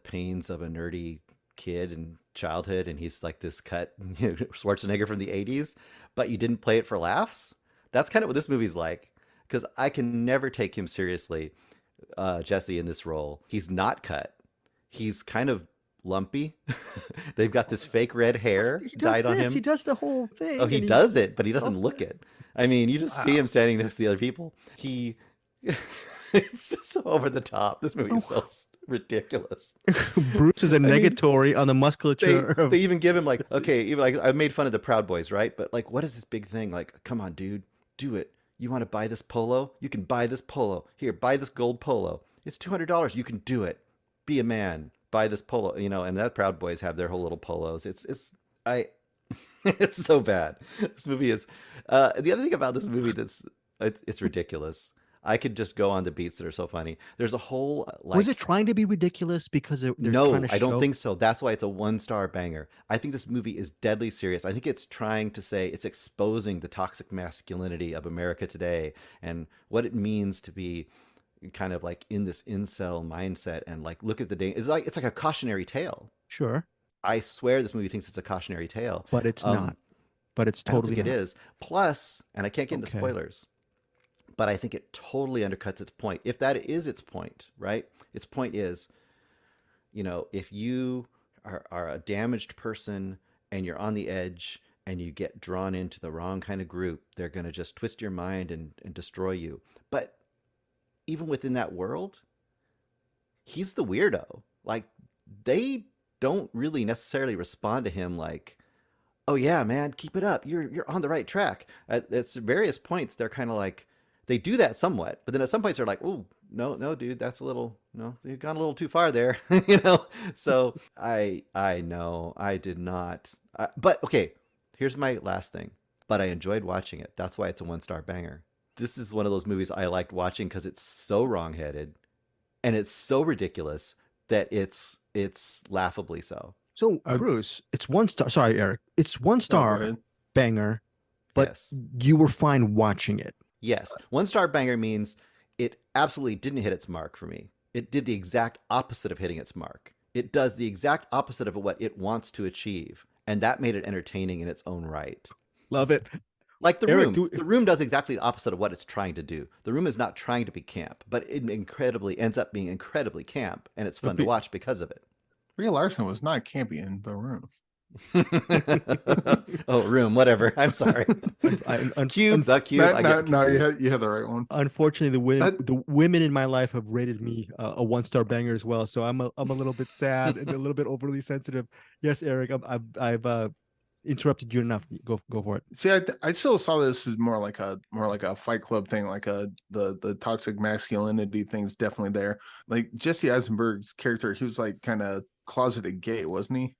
pains of a nerdy kid in childhood, and he's like this cut Schwarzenegger from the 80s, but you didn't play it for laughs. That's kind of what this movie's like, because I can never take him seriously, Jesse, in this role. He's not cut. He's kind of lumpy. They've got this fake red hair dyed on him. He does the whole thing. Oh, he does it, but he doesn't look it. I mean, you just see him standing next to the other people. It's just so over the top. This movie is so ridiculous. Bruce is a negatory on the musculature. They even give him like, okay, even like I made fun of the Proud Boys, right? But like, what is this big thing? Like, come on, dude, do it. You want to buy this polo? You can buy this polo. Here, buy this gold polo. It's $200. You can do it. Be a man. Buy this polo. And that Proud Boys have their whole little polos. It's so bad. This movie is. The other thing about this movie it's ridiculous. I could just go on the beats that are so funny. There's a whole was it trying to be ridiculous because no, I don't think so. That's why it's a 1-star banger. I think this movie is deadly serious. I think it's trying to say it's exposing the toxic masculinity of America today and what it means to be kind of like in this incel mindset and like look at the day. It's like a cautionary tale. Sure. I swear this movie thinks it's a cautionary tale, but it's not. But it's totally I don't think it is. Plus, and I can't get into spoilers, but I think it totally undercuts its point. If that is its point, right? Its point is, if you are a damaged person and you're on the edge and you get drawn into the wrong kind of group, they're going to just twist your mind and destroy you. But even within that world, he's the weirdo. Like, they don't really necessarily respond to him like oh yeah, man, keep it up. You're on the right track. At various points, they're kind of like they do that somewhat, but then at some points they're like, oh no, dude, that's a little no, you've gone a little too far there, you know. So I know I did not, but okay. Here's my last thing. But I enjoyed watching it. That's why it's a 1-star banger. This is one of those movies I liked watching because it's so wrongheaded and it's so ridiculous that it's laughably so. So Bruce, it's 1 star. Sorry, Eric. It's 1-star banger, but yes. You were fine watching it. Yes. 1-star banger means it absolutely didn't hit its mark for me. It did the exact opposite of hitting its mark. It does the exact opposite of what it wants to achieve. And that made it entertaining in its own right. Love it. Like The Room. The Room does exactly the opposite of what it's trying to do. The Room is not trying to be camp, but it ends up being incredibly camp, and it's fun to watch because of it. Brie Larson was not campy in The Room. Oh, Room, whatever. I'm sorry. Cube. No, you had the right one. Unfortunately, the women in my life have rated me a 1-star banger as well, so I'm a little bit sad and a little bit overly sensitive. Yes, Eric, I've interrupted you enough. Go for it. See, I still saw this as more like a Fight Club thing, like the toxic masculinity thing's definitely there. Like Jesse Eisenberg's character, he was like kind of closeted gay, wasn't he?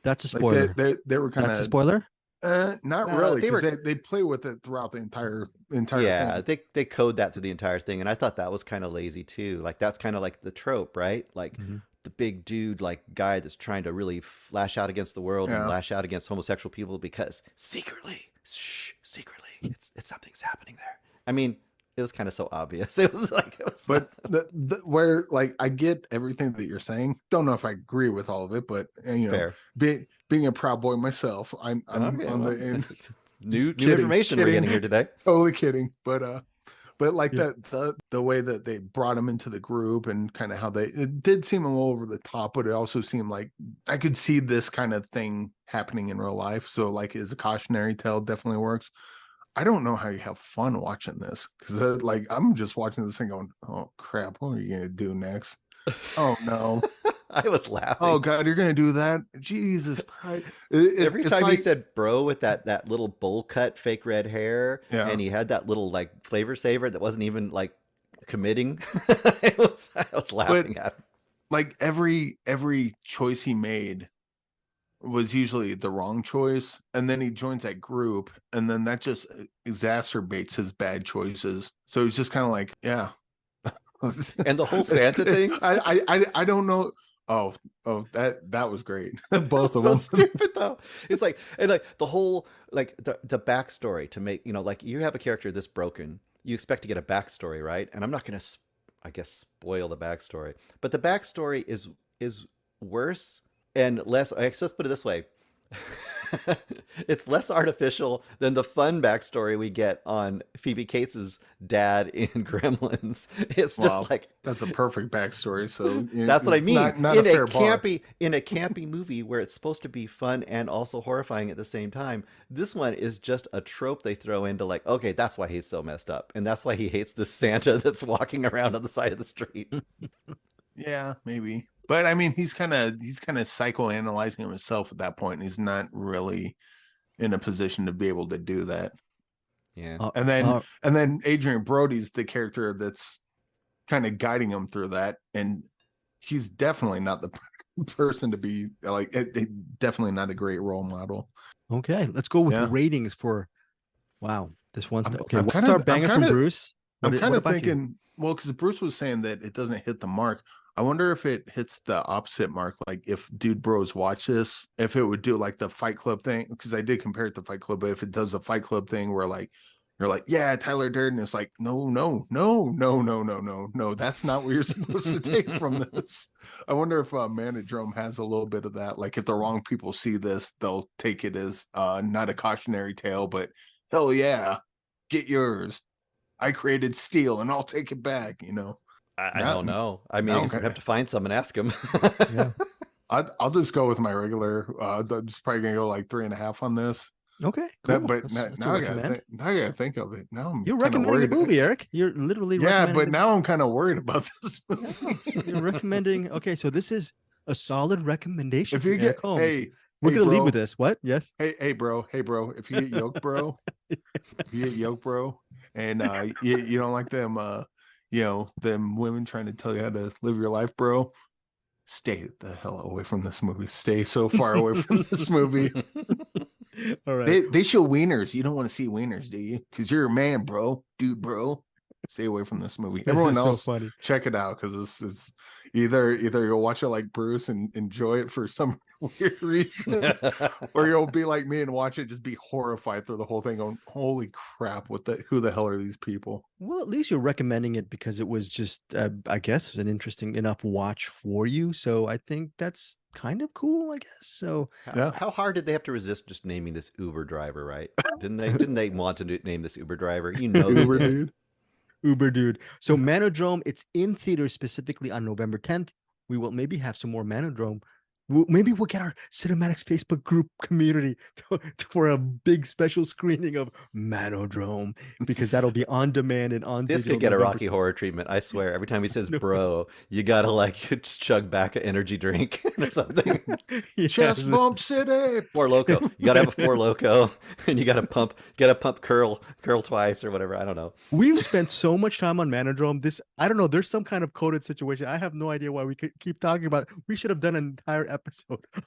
That's a spoiler. Like they were kind of. That's a spoiler. Not really, because they play with it throughout the entire yeah, thing. they code that through the entire thing, and I thought that was kind of lazy too. Like that's kind of like the trope, right? Like the big dude, like guy that's trying to really lash out against the world and lash out against homosexual people because secretly, it's something's happening there. I mean, it was kind of so obvious. But where like I get everything that you're saying. Don't know if I agree with all of it, but you know, being a Proud Boy myself, I'm on the end. New information we're getting here today. Totally kidding, but like the way that they brought him into the group and kind of how it did seem a little over the top, but it also seemed like I could see this kind of thing happening in real life. So like as a cautionary tale, definitely works. I don't know how you have fun watching this because like I'm just watching this thing going, oh crap, what are you gonna do next? Oh no. I was laughing. Oh God, you're gonna do that? Jesus Christ! Every time he said "bro" with that little bowl cut, fake red hair, and he had that little like flavor saver that wasn't even like committing. I was laughing at him. Like every choice he made was usually the wrong choice, and then he joins that group, and then that just exacerbates his bad choices. So he's just kind of like, yeah. And the whole Santa thing, I don't know. Oh, that was great. Both of them. So stupid though. It's like, and like the whole like the backstory to make, you know, like you have a character this broken, you expect to get a backstory, right? And I'm not gonna, I guess, spoil the backstory, but the backstory is worse and less. Let's put it this way. It's less artificial than the fun backstory we get on Phoebe Cates's dad in Gremlins. It's just like that's a perfect backstory. So that's what I mean. Not in a campy movie where it's supposed to be fun and also horrifying at the same time, this one is just a trope they throw into like, okay, that's why he's so messed up, and that's why he hates this Santa that's walking around on the side of the street. Yeah, maybe. But I mean, he's kind of psychoanalyzing himself at that point, and he's not really in a position to be able to do that. Yeah. And then Adrien Brody's the character that's kind of guiding him through that, and he's definitely not the person to be like. Definitely not a great role model. Okay, let's go with the ratings for. Wow, this one's okay. What's our banger from Bruce? I'm kind of thinking. Well, because Bruce was saying that it doesn't hit the mark. I wonder if it hits the opposite mark. Like if Dude Bros watch this, if it would do like the Fight Club thing, because I did compare it to Fight Club, but if it does the Fight Club thing where like you're like, yeah, Tyler Durden, it's like, no, that's not what you're supposed to take from this. I wonder if Manodrome has a little bit of that. Like if the wrong people see this, they'll take it as not a cautionary tale, but hell yeah, get yours. I created steel and I'll take it back, you know. I don't know. I mean, I guess we have to find some and ask him. Yeah, I'll just go with my regular. I'm just probably gonna go like 3.5 on this. Okay, cool. But now I gotta think of it. Now I'm you're recommending the movie, Eric. You're literally but now I'm kind of worried about this movie. You're recommending. Okay, so this is a solid recommendation. If you get We're Hey, gonna leave bro. with this. What? Yes. Hey, bro. If you get yoked, bro, and you don't like them, them women trying to tell you how to live your life, bro. Stay the hell away from this movie. Stay so far away from this movie. All right. They show wieners. You don't want to see wieners, do you? Because you're a man, bro. Dude, bro. Stay away from this movie. Everyone This is so else, funny. check it out because this is either you'll watch it like Bruce and enjoy it for some weird reason, or you'll be like me and watch it just be horrified through the whole thing. Going, holy crap! Who the hell are these people? Well, at least you're recommending it because it was just, I guess, an interesting enough watch for you. So I think that's kind of cool, I guess. So How hard did they have to resist just naming this Uber driver, right? Didn't they want to name this Uber driver? You know, they Uber did. dude. Uber dude. So Manodrome, it's in theaters specifically on November 10th. We will maybe have some more Manodrome. Maybe we'll get our CinemAddicts Facebook group community for a big special screening of Manodrome because that'll be on demand and on This digital. could get a November Rocky Horror treatment. I swear. Every time he says No. bro, you gotta like just chug back an energy drink or something. Yes. Chest bump city. Four Loco. You gotta have a Four Loco, and you gotta pump curl twice or whatever. I don't know. We've spent so much time on Manodrome. I don't know. There's some kind of coded situation. I have no idea why we keep talking about it. We should have done an entire episode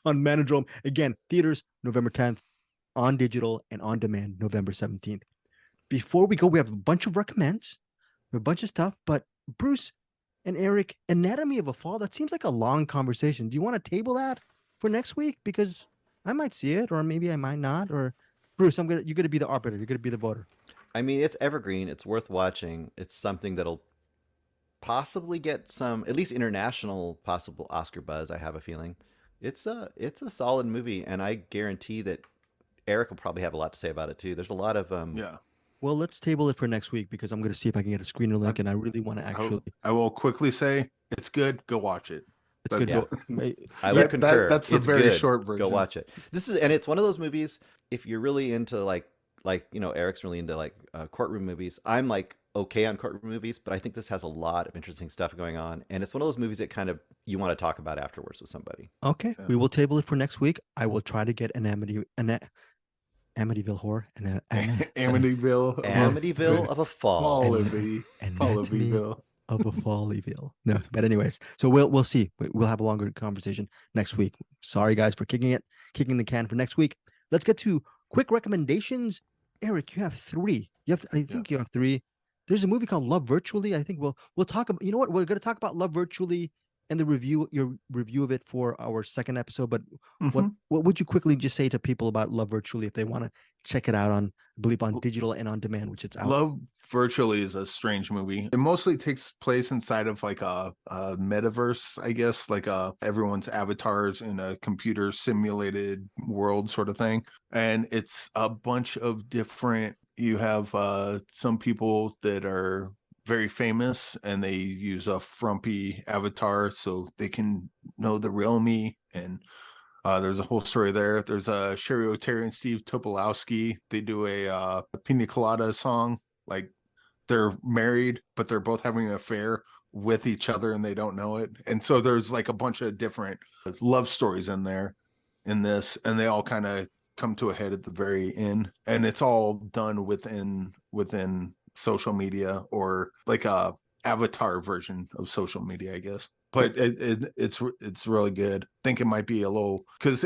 on Manodrome. Again, theaters November 10th, on digital and on demand November 17th. Before we go, we have a bunch of recommends, a bunch of stuff. But Bruce and Eric, Anatomy of a Fall. That seems like a long conversation. Do you want to table that for next week? Because I might see it, or maybe I might not. Or Bruce, you're gonna be the arbiter. You're gonna be the voter. I mean, it's evergreen. It's worth watching. It's something that'll possibly get some, at least international, possible Oscar buzz. I have a feeling. It's a solid movie, and I guarantee that Eric will probably have a lot to say about it too. There's a lot of Yeah. Well, let's table it for next week because I'm going to see if I can get a screener link, and I really want to actually. I will quickly say it's good. Go watch it. It's good. Yeah. Go- I would concur. That's the It's very good. short version. Go watch it. And it's one of those movies. If you're really into like Eric's really into like courtroom movies. I'm like okay on courtroom movies, but I think this has a lot of interesting stuff going on, and it's one of those movies that kind of you want to talk about afterwards with somebody. Okay, we will table it for next week. I will try to get an Amityville horror and Amityville of a Fall. Fallville. of a Fallville. No, but anyways, so we'll see. We'll have a longer conversation next week. Sorry guys for kicking the can for next week. Let's get to quick recommendations. Eric, you have three. You have three. There's a movie called Love Virtually. I think we'll talk about. You know what? We're going to talk about Love Virtually and your review of it for our second episode. But what would you quickly just say to people about Love Virtually if they want to check it out on, I believe, on digital and on demand, which it's out. Love Virtually is a strange movie. It mostly takes place inside of like a metaverse, I guess, like everyone's avatars in a computer simulated world sort of thing. And it's a bunch of different, you have some people that are very famous and they use a frumpy avatar so they can know the real me. And there's a whole story there. There's Sherry O'Terry and Steve Tobolowsky. They do a Pina Colada song. Like they're married, but they're both having an affair with each other and they don't know it. And so there's like a bunch of different love stories in there in this, and they all kind of come to a head at the very end. And it's all done within social media, or like a avatar version of social media, I guess. But it's really good. I think it might be a little, because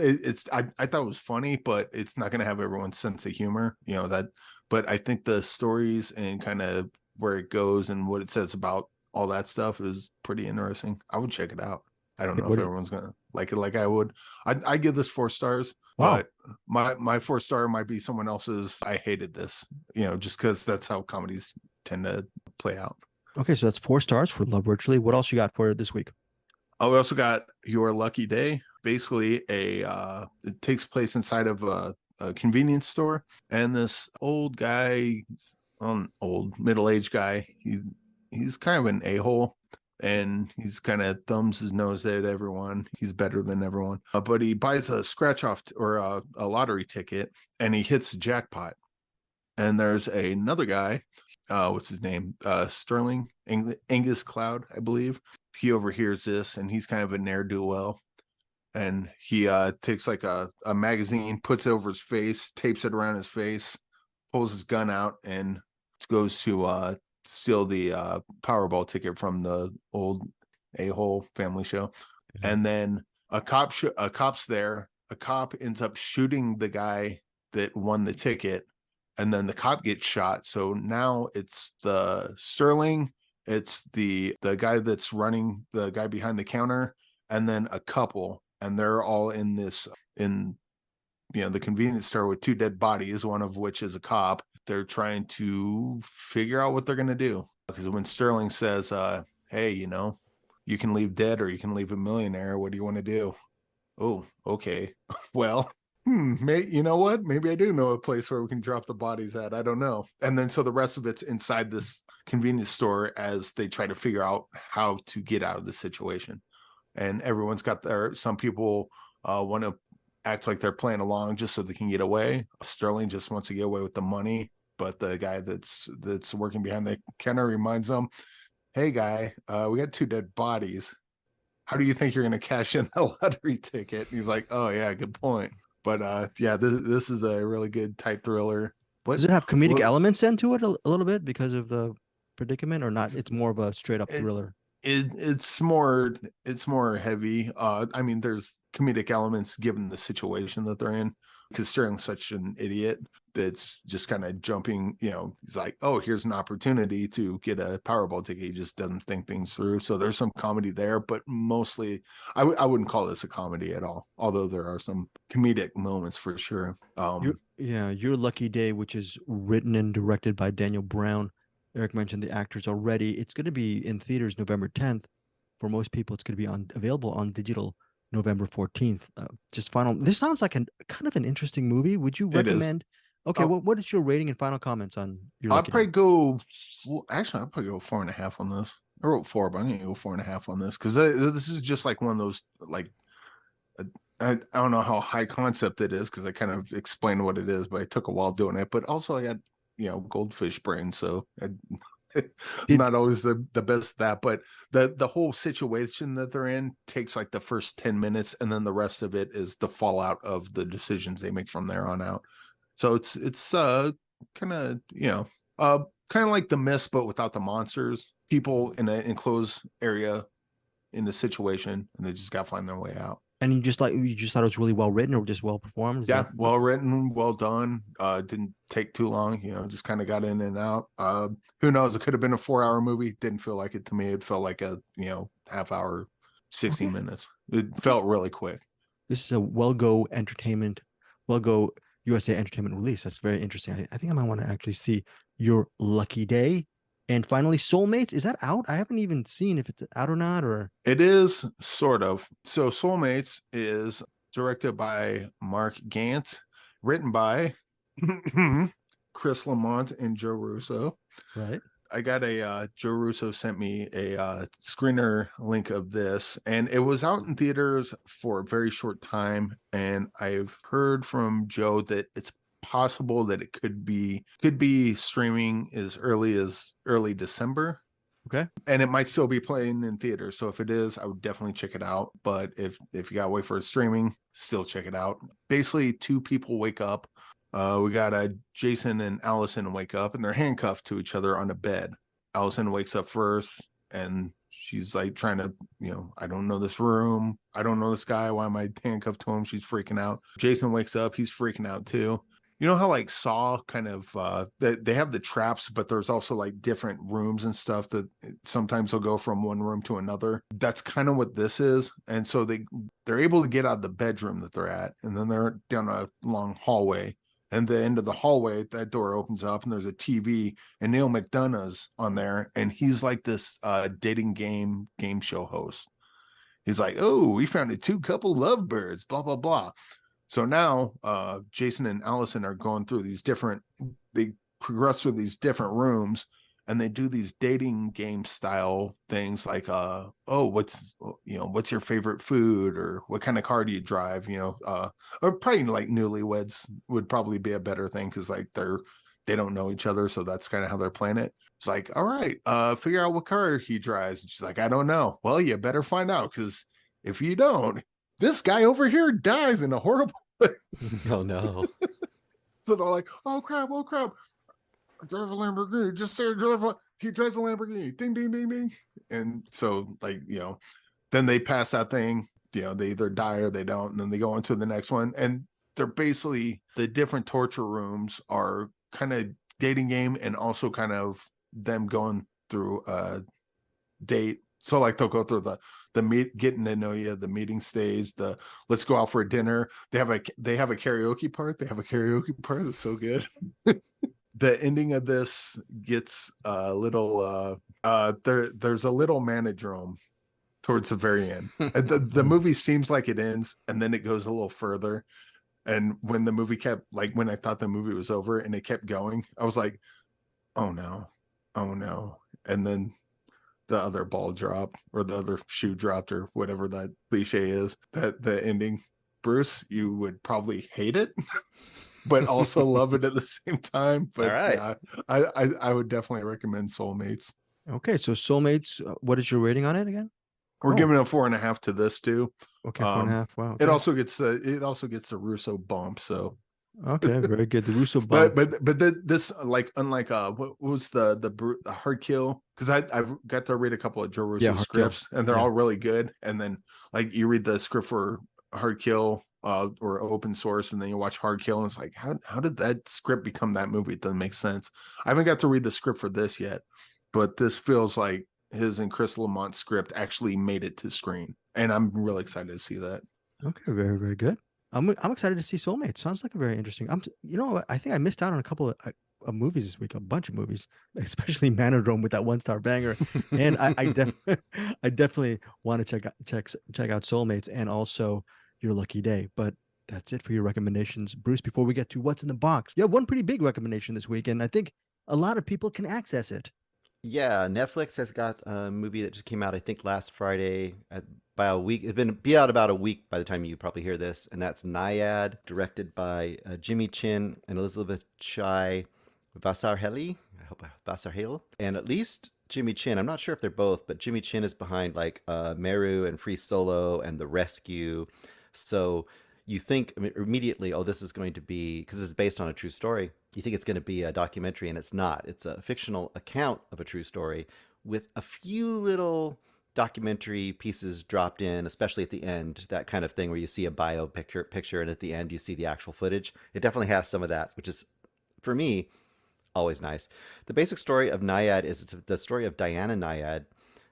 I thought it was funny, but it's not going to have everyone's sense of humor, that. But I think the stories and kind of where it goes and what it says about all that stuff is pretty interesting. I would check it out. I don't know if everyone's gonna like it like I would. I give this 4 stars. Wow. But my 4-star might be someone else's. I hated this, just because that's how comedies tend to play out. Okay, so that's 4 stars for Love Virtually. What else you got for this week? Oh, we also got Your Lucky Day. Basically, it takes place inside of a convenience store, and this old guy, old middle-aged guy, he's kind of an a-hole. And he's kind of thumbs his nose at everyone. He's better than everyone. But he buys a scratch off or a lottery ticket, and he hits the jackpot. And there's another guy, what's his name? Sterling Angus Cloud, I believe. He overhears this, and he's kind of a ne'er-do-well. and he takes like a magazine, puts it over his face, tapes it around his face, pulls his gun out, and goes to steal the Powerball ticket from the old a-hole family show. And then a cop's there. A cop ends up shooting the guy that won the ticket, and then the cop gets shot. So now it's the Sterling, it's the guy that's running, the guy behind the counter, and then a couple, and they're all in the convenience store with 2 dead bodies, one of which is a cop. They're trying to figure out what they're going to do, because when Sterling says, hey, you can leave dead or you can leave a millionaire, what do you want to do? Oh, okay. Well, you know what? Maybe I do know a place where we can drop the bodies at. I don't know. And then so the rest of it's inside this convenience store as they try to figure out how to get out of the situation. And everyone's got some people want to act like they're playing along just so they can get away. Sterling just wants to get away with the money, but the guy that's working behind the counter reminds them, hey guy, we got 2 dead bodies. How do you think you're going to cash in the lottery ticket? And he's like, oh yeah, good point. But yeah, this is a really good tight thriller. Does it have comedic elements into it a little bit because of the predicament, or not? It's more of a straight up thriller. It's more heavy. I mean, there's comedic elements given the situation that they're in, because Sterling's such an idiot that's just kind of jumping, he's like, oh, here's an opportunity to get a Powerball ticket. He just doesn't think things through. So there's some comedy there, but mostly I wouldn't call this a comedy at all, although there are some comedic moments for sure. Your Lucky Day, which is written and directed by Daniel Brown. Eric mentioned the actors already. It's going to be in theaters November 10th. For most people, it's going to be available on digital November 14th. This sounds like kind of an interesting movie. Would you recommend? Okay, what is your rating and final comments on your I'll probably go 4.5 on this. I wrote 4, but I'm going to go 4.5 on this, because this is just like one of those, like, I don't know how high concept it is, because I kind of explained what it is, but I took a while doing it. But also I got goldfish brain, so I'm not always the best at that. But the whole situation that they're in takes like the first 10 minutes, and then the rest of it is the fallout of the decisions they make from there on out. So it's kind of like The Mist, but without the monsters. People in an enclosed area in the situation, and they just got to find their way out. And you just thought it was really well written, or just well performed? Well written, well done. Didn't take too long. Just kind of got in and out. Who knows? It could have been a 4-hour movie. Didn't feel like it to me. It felt like a half hour, 60 minutes. It felt really quick. This is a Well-Go USA Entertainment release. That's very interesting. I think I might want to actually see Your Lucky Day. And finally, Soulmates, is that out? I haven't even seen if it's out or not. Or it is, sort of. So Soulmates is directed by Mark Gant, written by Chris Lamont and Joe Russo. Right. I got Joe Russo sent me a screener link of this, and it was out in theaters for a very short time. And I've heard from Joe that it's possible that it could be streaming as early December. Okay. And it might still be playing in theaters. So if it is, I would definitely check it out. But if you gotta wait for it streaming, still check it out. Basically, 2 people wake up. We got Jason and Allison wake up, and they're handcuffed to each other on a bed. Allison wakes up first, and she's like trying to, I don't know this room. I don't know this guy. Why am I handcuffed to him? She's freaking out. Jason wakes up. He's freaking out too. You know how like Saw kind of they have the traps, but there's also like different rooms and stuff that sometimes they'll go from one room to another. That's kind of what this is. And so they're able to get out of the bedroom that they're at, and then they're down a long hallway. And the end of the hallway, that door opens up, and there's a TV, and Neil McDonough's on there, and he's like this dating game show host. He's like, oh, we found 2 couple lovebirds, blah blah blah. So now Jason and Allison are going through they progress through these different rooms, and they do these dating game style things like, what's your favorite food, or what kind of car do you drive, or probably like newlyweds would probably be a better thing, because like they don't know each other. So that's kind of how they're playing it. It's like, all right, figure out what car he drives. And she's like, I don't know. Well, you better find out, because if you don't, this guy over here dies in a horrible way. Oh no. So they're like, oh crap, I drive a Lamborghini, just say he drives a Lamborghini, ding ding ding ding. And so like, then they pass that thing, they either die or they don't, and then they go on to the next one. And they're basically, the different torture rooms are kind of dating game and also kind of them going through a date. So like they'll go through the meet, getting to know you, the meeting stage, the let's go out for dinner. They have a karaoke part. They have a karaoke part that's so good. The ending of this gets a little there's a little Manodrome towards the very end. The movie seems like it ends and then it goes a little further. And when the movie when I thought the movie was over and it kept going, I was like, oh no. And then the other ball dropped or the other shoe dropped or whatever that cliche is, that the ending. Bruce, you would probably hate it, but also love it at the same time. But all right. Yeah, I would definitely recommend Soulmates. Okay, so Soulmates, what is your rating on it again? We're giving it a 4.5 to this too. Okay, 4.5. Wow. Okay. It also gets the Russo bump. So okay, very good. The Russo bump. But this, like, unlike what was the Hard Kill, because I've got to read a couple of Joe Russo scripts and they're all really good. And then like you read the script for Hard Kill or Open Source, and then you watch Hard Kill, and it's like, how did that script become that movie? It doesn't make sense. I haven't got to read the script for this yet, but this feels like his and Chris Lamont's script actually made it to screen, and I'm really excited to see that. Okay, very, very good. I'm excited to see Soulmates. Sounds like a very interesting. I think I missed out on a couple of movies this week, a bunch of movies, especially Manodrome with that 1-star banger. And I definitely want to check out Soulmates and also Your Lucky Day. But that's it for your recommendations, Bruce. Before we get to what's in the box, you have one pretty big recommendation this week, and I think a lot of people can access it. Yeah, Netflix has got a movie that just came out, I think, last Friday. By a week, it's be out about a week by the time you probably hear this, and that's Nyad, directed by Jimmy Chin and Elizabeth Chai Vasarhelyi. I hope Vasarhelyi. And at least Jimmy Chin, I'm not sure if they're both, but Jimmy Chin is behind like Meru and Free Solo and The Rescue. So you think immediately, oh, this is going to be, because it's based on a true story, you think it's going to be a documentary, and it's not. It's a fictional account of a true story with a few little documentary pieces dropped in, especially at the end, that kind of thing where you see a bio picture and at the end you see the actual footage. It definitely has some of that, which is, for me, always nice. The basic story of Nyad is it's the story of Diana Nyad,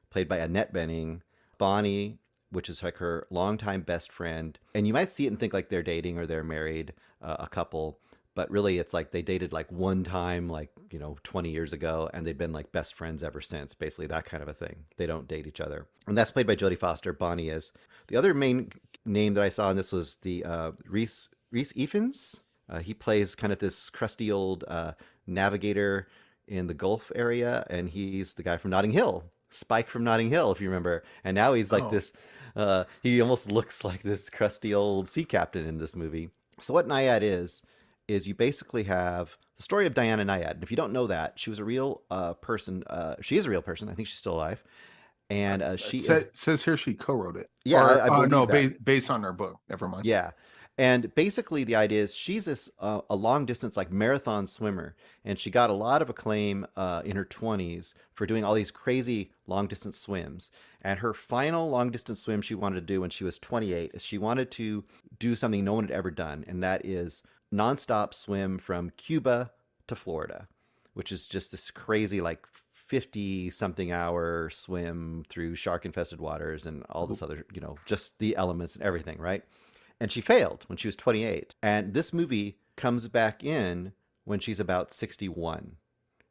played by Annette Bening, Bonnie, which is like her longtime best friend. And you might see it and think like they're dating or they're married, a couple. But really, it's like they dated like one time, 20 years ago, and they've been like best friends ever since, basically that kind of a thing. They don't date each other. And that's played by Jodie Foster. Bonnie is. The other main name that I saw in this was the Rhys Ifans. He plays kind of this crusty old navigator in the Gulf area, and he's the guy from Notting Hill, Spike from Notting Hill, if you remember. And now he's like this, he almost looks like this crusty old sea captain in this movie. So what Nyad is you basically have the story of Diana Nyad. And if you don't know that, she was a real person. She is a real person. I think she's still alive. And says here she co-wrote it. Yeah, based on her book. Never mind. Yeah. And basically the idea is she's this a long distance like marathon swimmer, and she got a lot of acclaim in her 20s for doing all these crazy long distance swims. And her final long distance swim she wanted to do when she was 28 is she wanted to do something no one had ever done, and that is nonstop swim from Cuba to Florida, which is just this crazy like 50 something hour swim through shark infested waters and all this other, just the elements and everything, right? And she failed when she was 28. And this movie comes back in when she's about 61.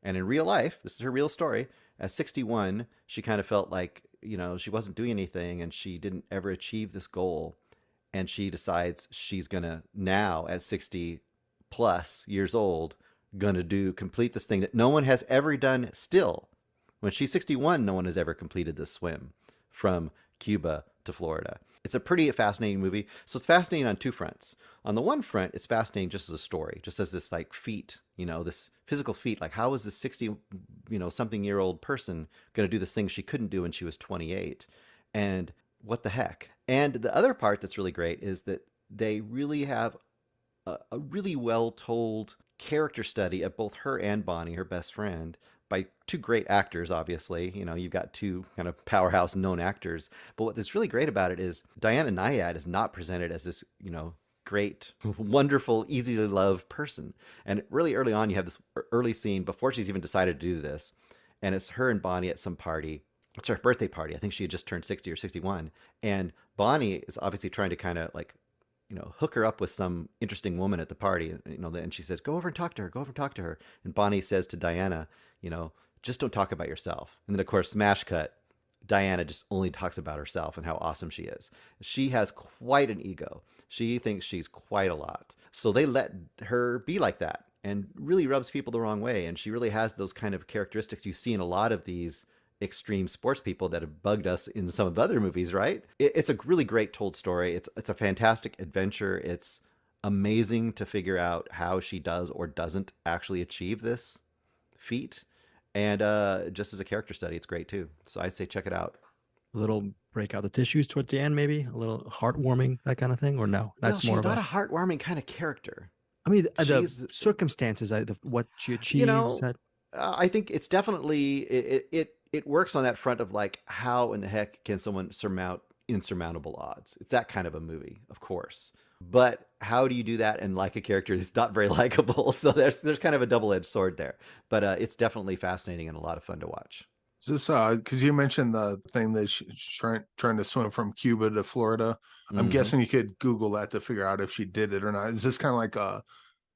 And in real life, this is her real story. At 61, she kind of felt like, she wasn't doing anything and she didn't ever achieve this goal. And she decides she's going to now, at 60 plus years old, going to complete this thing that no one has ever done still. When she's 61, no one has ever completed this swim from Cuba to Florida. It's a pretty fascinating movie. So it's fascinating on two fronts. On the one front, it's fascinating just as a story, just as this like feat, this physical feat. Like, how is this 60, something year old person going to do this thing she couldn't do when she was 28? And what the heck? And the other part that's really great is that they really have a really well told character study of both her and Bonnie, her best friend, by two great actors, obviously. You know, you've got two kind of powerhouse known actors. But what's really great about it is Diana Nyad is not presented as this, you know, great, wonderful, easy to love person. And really early on, you have this early scene before she's even decided to do this. And it's her and Bonnie at some party. It's her birthday party. I think she had just turned 60 or 61. And Bonnie is obviously trying to kind of like, you know, hook her up with some interesting woman at the party. You know, and she says, go over and talk to her, go over and talk to her. And Bonnie says to Diana, you know, just don't talk about yourself. And then of course, smash cut, Diana just only talks about herself and how awesome she is. She has quite an ego. She thinks she's quite a lot. So they let her be like that and really rubs people the wrong way. And she really has those kind of characteristics you see in a lot of these extreme sports people that have bugged us in some of the other movies, right? It's a really great told story. It's a fantastic adventure. It's amazing to figure out how she does or doesn't actually achieve this feat. And just as a character study, it's great too. So I'd say check it out. A little break out the tissues towards the end, maybe a little heartwarming, that kind of thing, or no? That's Well, more she's of not a heartwarming kind of character. I mean, the She's- circumstances, what she achieves. You know, that I think it's definitely it works on that front of like, how in the heck can someone surmount insurmountable odds? It's that kind of a movie, of course. But how do you do that and like a character who's not very likable? So there's kind of a double-edged sword there. But it's definitely fascinating and a lot of fun to watch. Is this because you mentioned the thing that she's trying to swim from Cuba to Florida? I'm guessing you could Google that to figure out if she did it or not. Is this kind of like a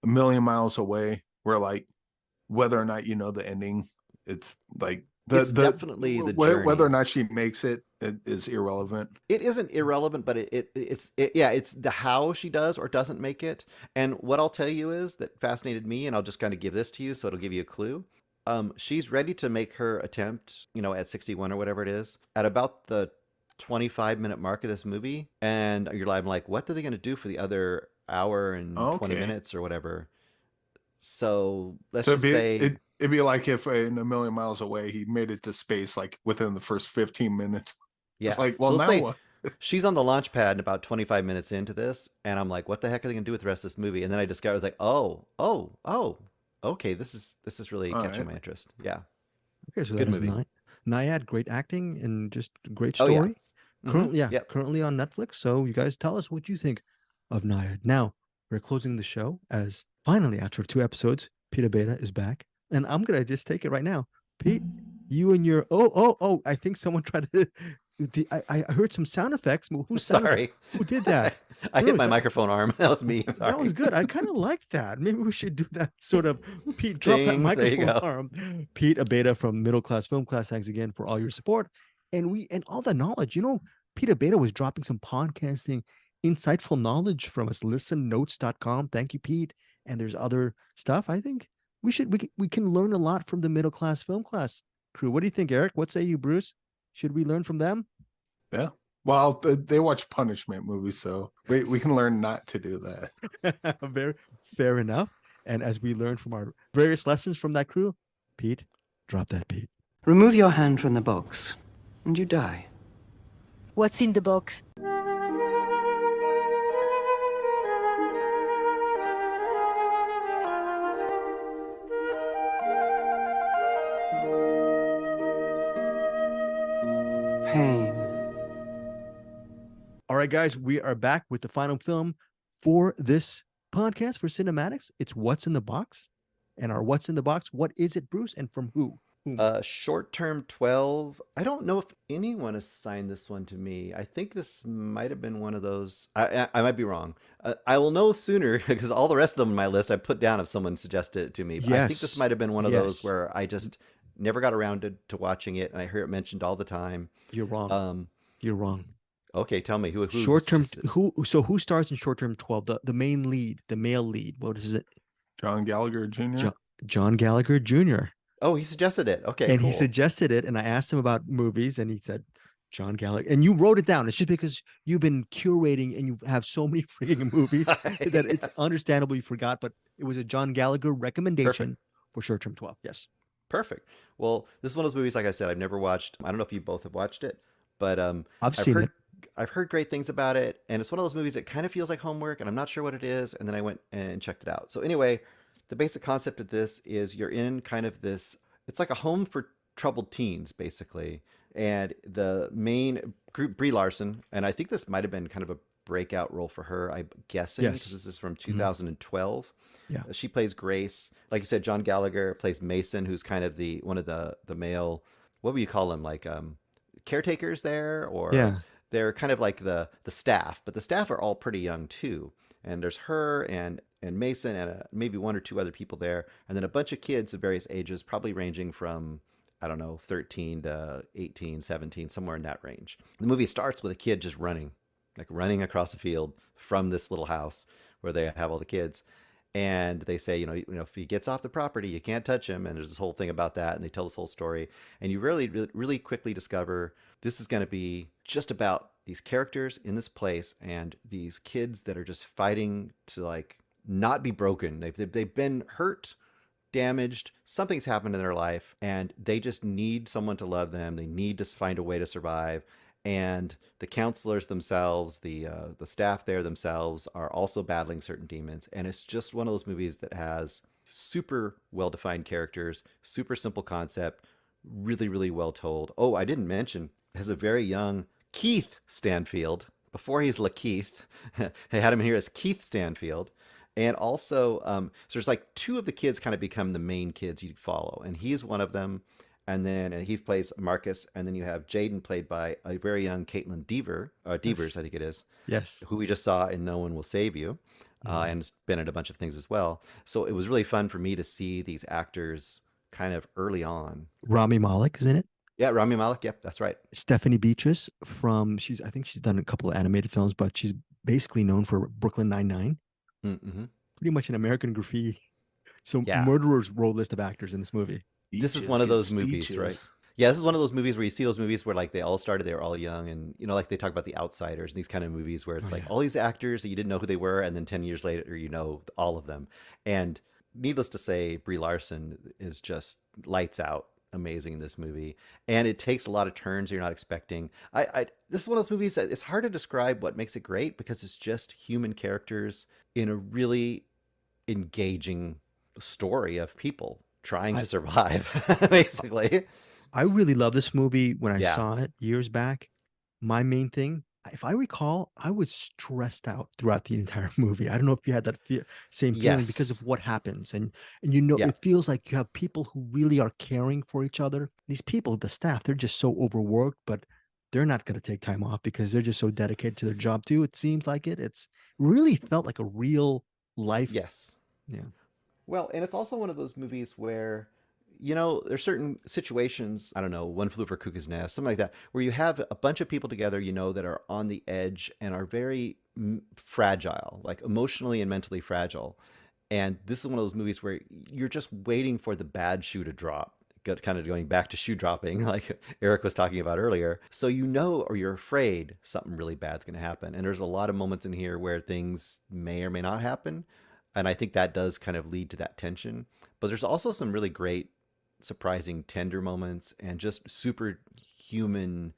million miles away, where like whether or not you know the ending, it's like It's definitely the journey. whether or not she makes it is irrelevant. It isn't irrelevant, but it's the how she does or doesn't make it. And what I'll tell you is that fascinated me, and I'll just kind of give this to you so it'll give you a clue. She's ready to make her attempt, you know, at 61 or whatever it is, at about the 25-minute mark of this movie. And I'm like, what are they going to do for the other hour and 20 minutes or whatever? So let's just say it'd be like if in a million miles away he made it to space like within the first 15 minutes. Yeah. It's like, well, so let's now say what? she's on the launch pad and about 25 minutes into this, and I'm like, what the heck are they gonna do with the rest of this movie? And then I discovered, I was like, oh, okay, this is really catching my interest. Yeah. Okay, so Good that is movie. Nyad, great acting and just great Oh, story. yeah. Currently, Yep. currently on Netflix. So you guys tell us what you think of Nyad. Now we're closing the show as finally after 2 episodes, Peter Beta is back, and I'm gonna just take it right now. Pete, you and your I think someone tried to. I heard some sound effects. Sorry. Who did that? I hit my microphone arm. That was me. Sorry. That was good. I kind of like that. Maybe we should do that sort of. Pete, drop that Ding, there you microphone go. arm. Pete Abeta from Middle Class Film Class. Thanks again for all your support and all the knowledge. You know, Pete Abeta was dropping some podcasting, insightful knowledge from us. ListenNotes.com. Thank you, Pete. And there's other stuff. I think we can learn a lot from the Middle Class Film Class crew. What do you think, Eric? What say you, Bruce? Should we learn from them? Yeah. Well, they watch punishment movies, so we can learn not to do that. Very fair enough. And as we learn from our various lessons from that crew, Pete, drop that, Pete. Remove your hand from the box, and you die. What's in the box? Pain. All right, guys, we are back with the final film for this podcast for CinemAddicts. It's What's in the Box. And our What's in the Box, what is it, Bruce, and from who? Short term 12. I don't know if anyone assigned this one to me. I think this might have been one of those. I might be wrong. I will know sooner because all the rest of them on my list I put down if someone suggested it to me. But I think this might have been one of those where I just never got around to watching it, and I hear it mentioned all the time. You're wrong. You're wrong. Okay, tell me who short term. Who stars in short term 12? The main lead, the male lead. What is it? John Gallagher Jr. John Gallagher Jr. Oh, he suggested it. Okay, and cool. he suggested it, and I asked him about movies, and he said John Gallagher. And you wrote it down. It's just because you've been curating and you have so many freaking movies that it's understandable you forgot. But it was a John Gallagher recommendation for short term 12. Yes. Perfect. Well, this is one of those movies, like I said, I've never watched. I don't know if you both have watched it, but I've seen it. I've heard great things about it, and it's one of those movies that kind of feels like homework, and I'm not sure what it is. And then I went and checked it out. So anyway, the basic concept of this is you're in kind of this. It's like a home for troubled teens, basically. And the main group, Brie Larson, and I think this might have been kind of a breakout role for her. I'm guessing because this is from 2012. Yeah. She plays Grace. Like you said, John Gallagher plays Mason, who's kind of one of the male. What would you call them? Like caretakers there, or they're kind of like the staff, but the staff are all pretty young too. And there's her and Mason and maybe one or two other people there, and then a bunch of kids of various ages, probably ranging from, I don't know, 13 to 18, 17, somewhere in that range. The movie starts with a kid just running across the field from this little house where they have all the kids. And they say, if he gets off the property, you can't touch him. And there's this whole thing about that. And they tell this whole story. And you really, really, really quickly discover this is going to be just about these characters in this place and these kids that are just fighting to like not be broken. They've been hurt, damaged, something's happened in their life, and they just need someone to love them. They need to find a way to survive. And the counselors themselves, the staff there themselves, are also battling certain demons. And it's just one of those movies that has super well-defined characters, super simple concept, really, really well told. Oh, I didn't mention, it has a very young Keith Stanfield. Before he's LaKeith, they had him here as Keith Stanfield. And also, so there's like two of the kids kind of become the main kids you follow. And he's one of them. And then he plays Marcus, and then you have Jaden, played by a very young Caitlin Devers, I think it is. Yes. Who we just saw in No One Will Save You, and has been in a bunch of things as well. So it was really fun for me to see these actors kind of early on. Rami Malek is in it. Yeah, Rami Malek. Yep, that's right. Stephanie Beatrice I think she's done a couple of animated films, but she's basically known for Brooklyn Nine-Nine. Mm-hmm. Pretty much an American Graffiti. So murderers roll list of actors in this movie. This is one of those movies, right? Yeah, this is one of those movies where you see those movies where like they all started, they were all young, and like they talk about The Outsiders and these kind of movies where it's all these actors that you didn't know who they were, and then 10 years later you know all of them. And needless to say, Brie Larson is just lights out amazing in this movie, and it takes a lot of turns you're not expecting. This is one of those movies that it's hard to describe what makes it great, because it's just human characters in a really engaging story of people trying to survive, basically. I really love this movie. When I saw it years back, my main thing, if I recall, I was stressed out throughout the entire movie. I don't know if you had that same feeling because of what happens. And it feels like you have people who really are caring for each other. These people, the staff, they're just so overworked, but they're not going to take time off because they're just so dedicated to their job too. It seems like it's really felt like a real life. Yes. Yeah. Well, and it's also one of those movies where, there's certain situations, I don't know, One Flew Over Cuckoo's Nest, something like that, where you have a bunch of people together, that are on the edge and are very fragile, like emotionally and mentally fragile. And this is one of those movies where you're just waiting for the bad shoe to drop, kind of going back to shoe dropping, like Eric was talking about earlier. So or you're afraid something really bad's going to happen. And there's a lot of moments in here where things may or may not happen. And I think that does kind of lead to that tension. But there's also some really great, surprising, tender moments, and just superhuman,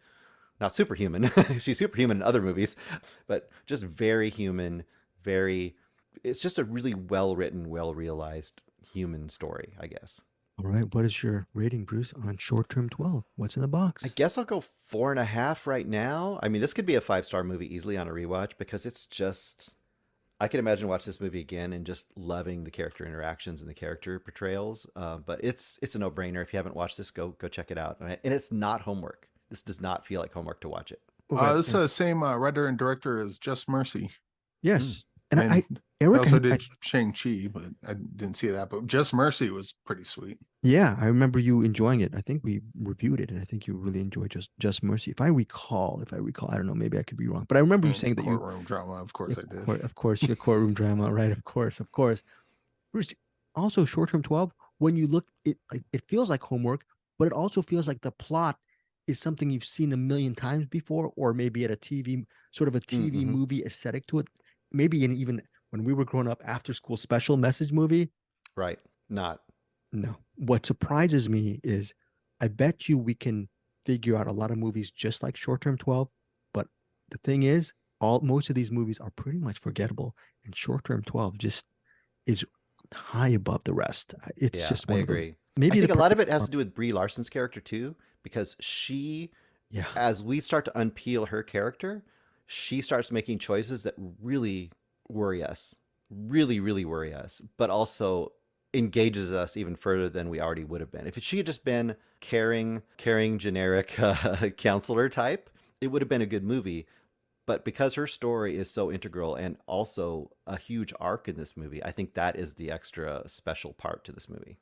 not superhuman, she's superhuman in other movies, but just very human, it's just a really well-written, well-realized human story, I guess. All right. What is your rating, Bruce, on Short Term 12? What's in the box? I guess I'll go 4.5 right now. I mean, this could be a 5-star movie easily on a rewatch, because it's just... I can imagine watch this movie again and just loving the character interactions and the character portrayals. But it's a no-brainer. If you haven't watched this, go check it out. And it's not homework. This does not feel like homework to watch it. This is the same writer and director as Just Mercy. Yes. And Eric, I also did Shang-Chi, but I didn't see that. But Just Mercy was pretty sweet. Yeah, I remember you enjoying it. I think we reviewed it, and I think you really enjoyed Just Mercy. If I recall, I don't know, maybe I could be wrong, but I remember you saying that courtroom drama. Of course, I did. Of course, your courtroom drama, right? Of course. Bruce, also Short Term 12. When you look, it feels like homework, but it also feels like the plot is something you've seen a million times before, or maybe at a TV movie aesthetic to it. Maybe even when we were growing up, after school special message movie. Right. Not. No. What surprises me is I bet you we can figure out a lot of movies just like Short Term 12, but the thing is, most of these movies are pretty much forgettable, and Short Term 12 just is high above the rest. It's just one I of them. agree. Maybe I think a lot of it has to do with Brie Larson's character too, because she, as we start to unpeel her character, she starts making choices that really worry us, really, really worry us, but also engages us even further than we already would have been. If she had just been caring, generic counselor type, it would have been a good movie. But because her story is so integral and also a huge arc in this movie, I think that is the extra special part to this movie.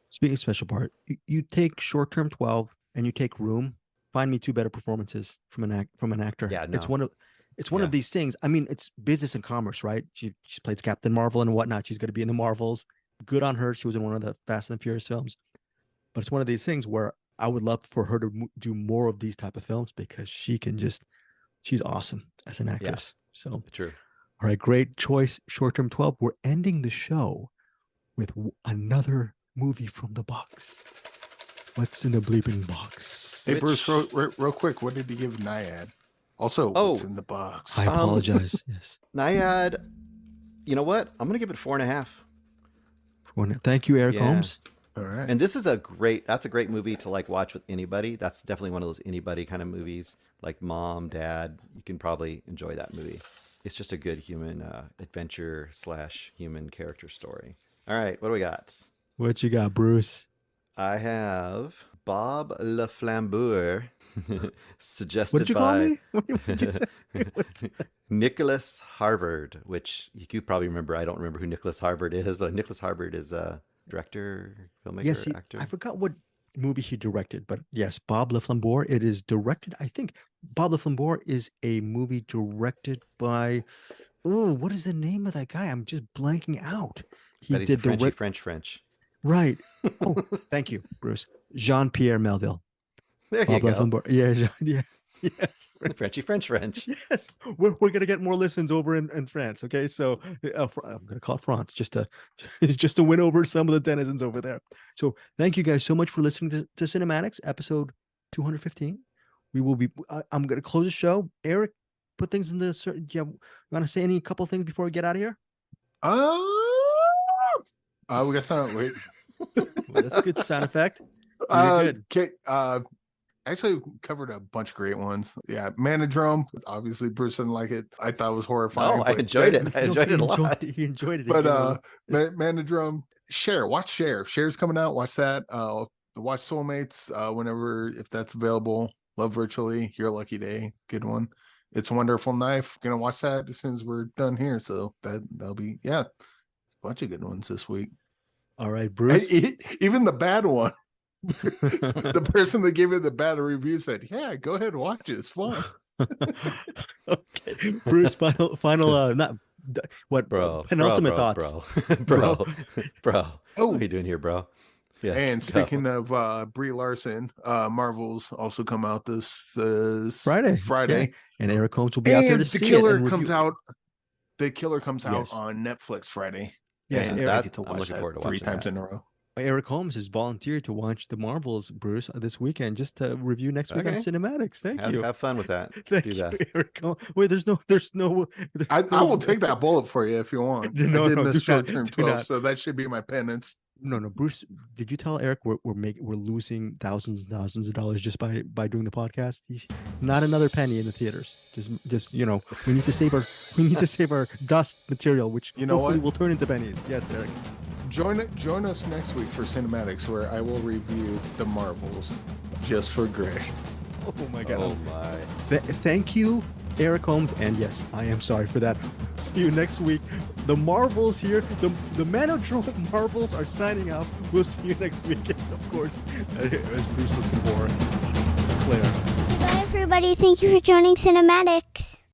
Speaking of special part, you take Short Term 12 and you take Room. Find me two better performances from an actor. Yeah, no. It's one of these things. I mean, it's business and commerce, right? She plays Captain Marvel and whatnot. She's going to be in the Marvels. Good on her. She was in one of the Fast and Furious films. But it's one of these things where I would love for her to do more of these type of films because she's awesome as an actress. Yeah, so true. All right, great choice. Short Term 12. We're ending the show with another movie from the box. What's in the bleeping box? Hey, Bruce, real quick, what did you give Nyad? Also, what's in the box? I apologize. Yes. Nyad, you know what? I'm going to give it 4.5. Thank you, Eric Holmes. All right. And this is a great movie to like watch with anybody. That's definitely one of those anybody kind of movies, like mom, dad. You can probably enjoy that movie. It's just a good human adventure / human character story. All right, what do we got? What you got, Bruce? I have Bob Le Flambeur, suggested what did you call me? What did you say? Nicholas Harvard, which you could probably remember. I don't remember who Nicholas Harvard is, but Nicholas Harvard is a director, filmmaker, actor. I forgot what movie he directed, but yes, Bob Le Flambeur. It is directed. I think Bob Le Flambeur is a movie directed by. Oh, what is the name of that guy? I'm just blanking out. He did the French. Right. Oh, thank you, Bruce. Jean-Pierre Melville. There you go. Yeah, yes. French. Yes, we're gonna get more listens over in France. Okay, so I'm gonna call it France just to win over some of the denizens over there. So thank you guys so much for listening to CinemAddicts episode 215. We will be. I'm gonna close the show. Eric, put things in the. Yeah, you want to say any couple things before we get out of here? We got time. Wait. Well, that's a good sound effect. Good. Actually covered a bunch of great ones. Yeah, Manodrome. Obviously, Bruce didn't like it. I thought it was horrifying. Oh, I enjoyed it. I enjoyed it a lot. He enjoyed it. But Manodrome. Watch Share. Share's coming out. Watch that. Watch Soulmates whenever, if that's available. Love Virtually. Your Lucky Day. Good one. It's a Wonderful Knife. Gonna watch that as soon as we're done here. So that'll be a bunch of good ones this week. All right, Bruce. Even the bad one. The person that gave it the bad review said, "Yeah, go ahead and watch it. It's fun." Okay, Bruce. Final. Not what, bro. Penultimate thoughts, bro. Oh, what are you doing here, bro? Yes. And speaking of Brie Larson, Marvel's also come out this Friday, yeah. And Eric Holmes will be out there to see it. The Killer comes out on Netflix Friday. Yes, and Eric, I get to watch that 3 times in a row. Eric Holmes has volunteered to watch the Marvels, Bruce, this weekend, just to review next week on CinemAddicts. Thank you. Have fun with that. Thank you, Eric Holmes. Wait, there's no. I will take that bullet for you if you want. No, I did miss Short-Term 12, so that should be my penance. No, Bruce. Did you tell Eric we're losing thousands and thousands of dollars just by doing the podcast? Not another penny in the theaters. Just we need to save our dust material, which hopefully will turn into pennies. Yes, Eric. Join us next week for CinemAddicts, where I will review the Marvels just for Gregg. Oh my God! Oh my! Thank you, Eric Holmes, and yes, I am sorry for that. See you next week. The Marvels here. The Manodrome Marvels are signing out. We'll see you next week, of course. As Bruce listens for Claire. Bye, everybody. Thank you for joining CinemAddicts.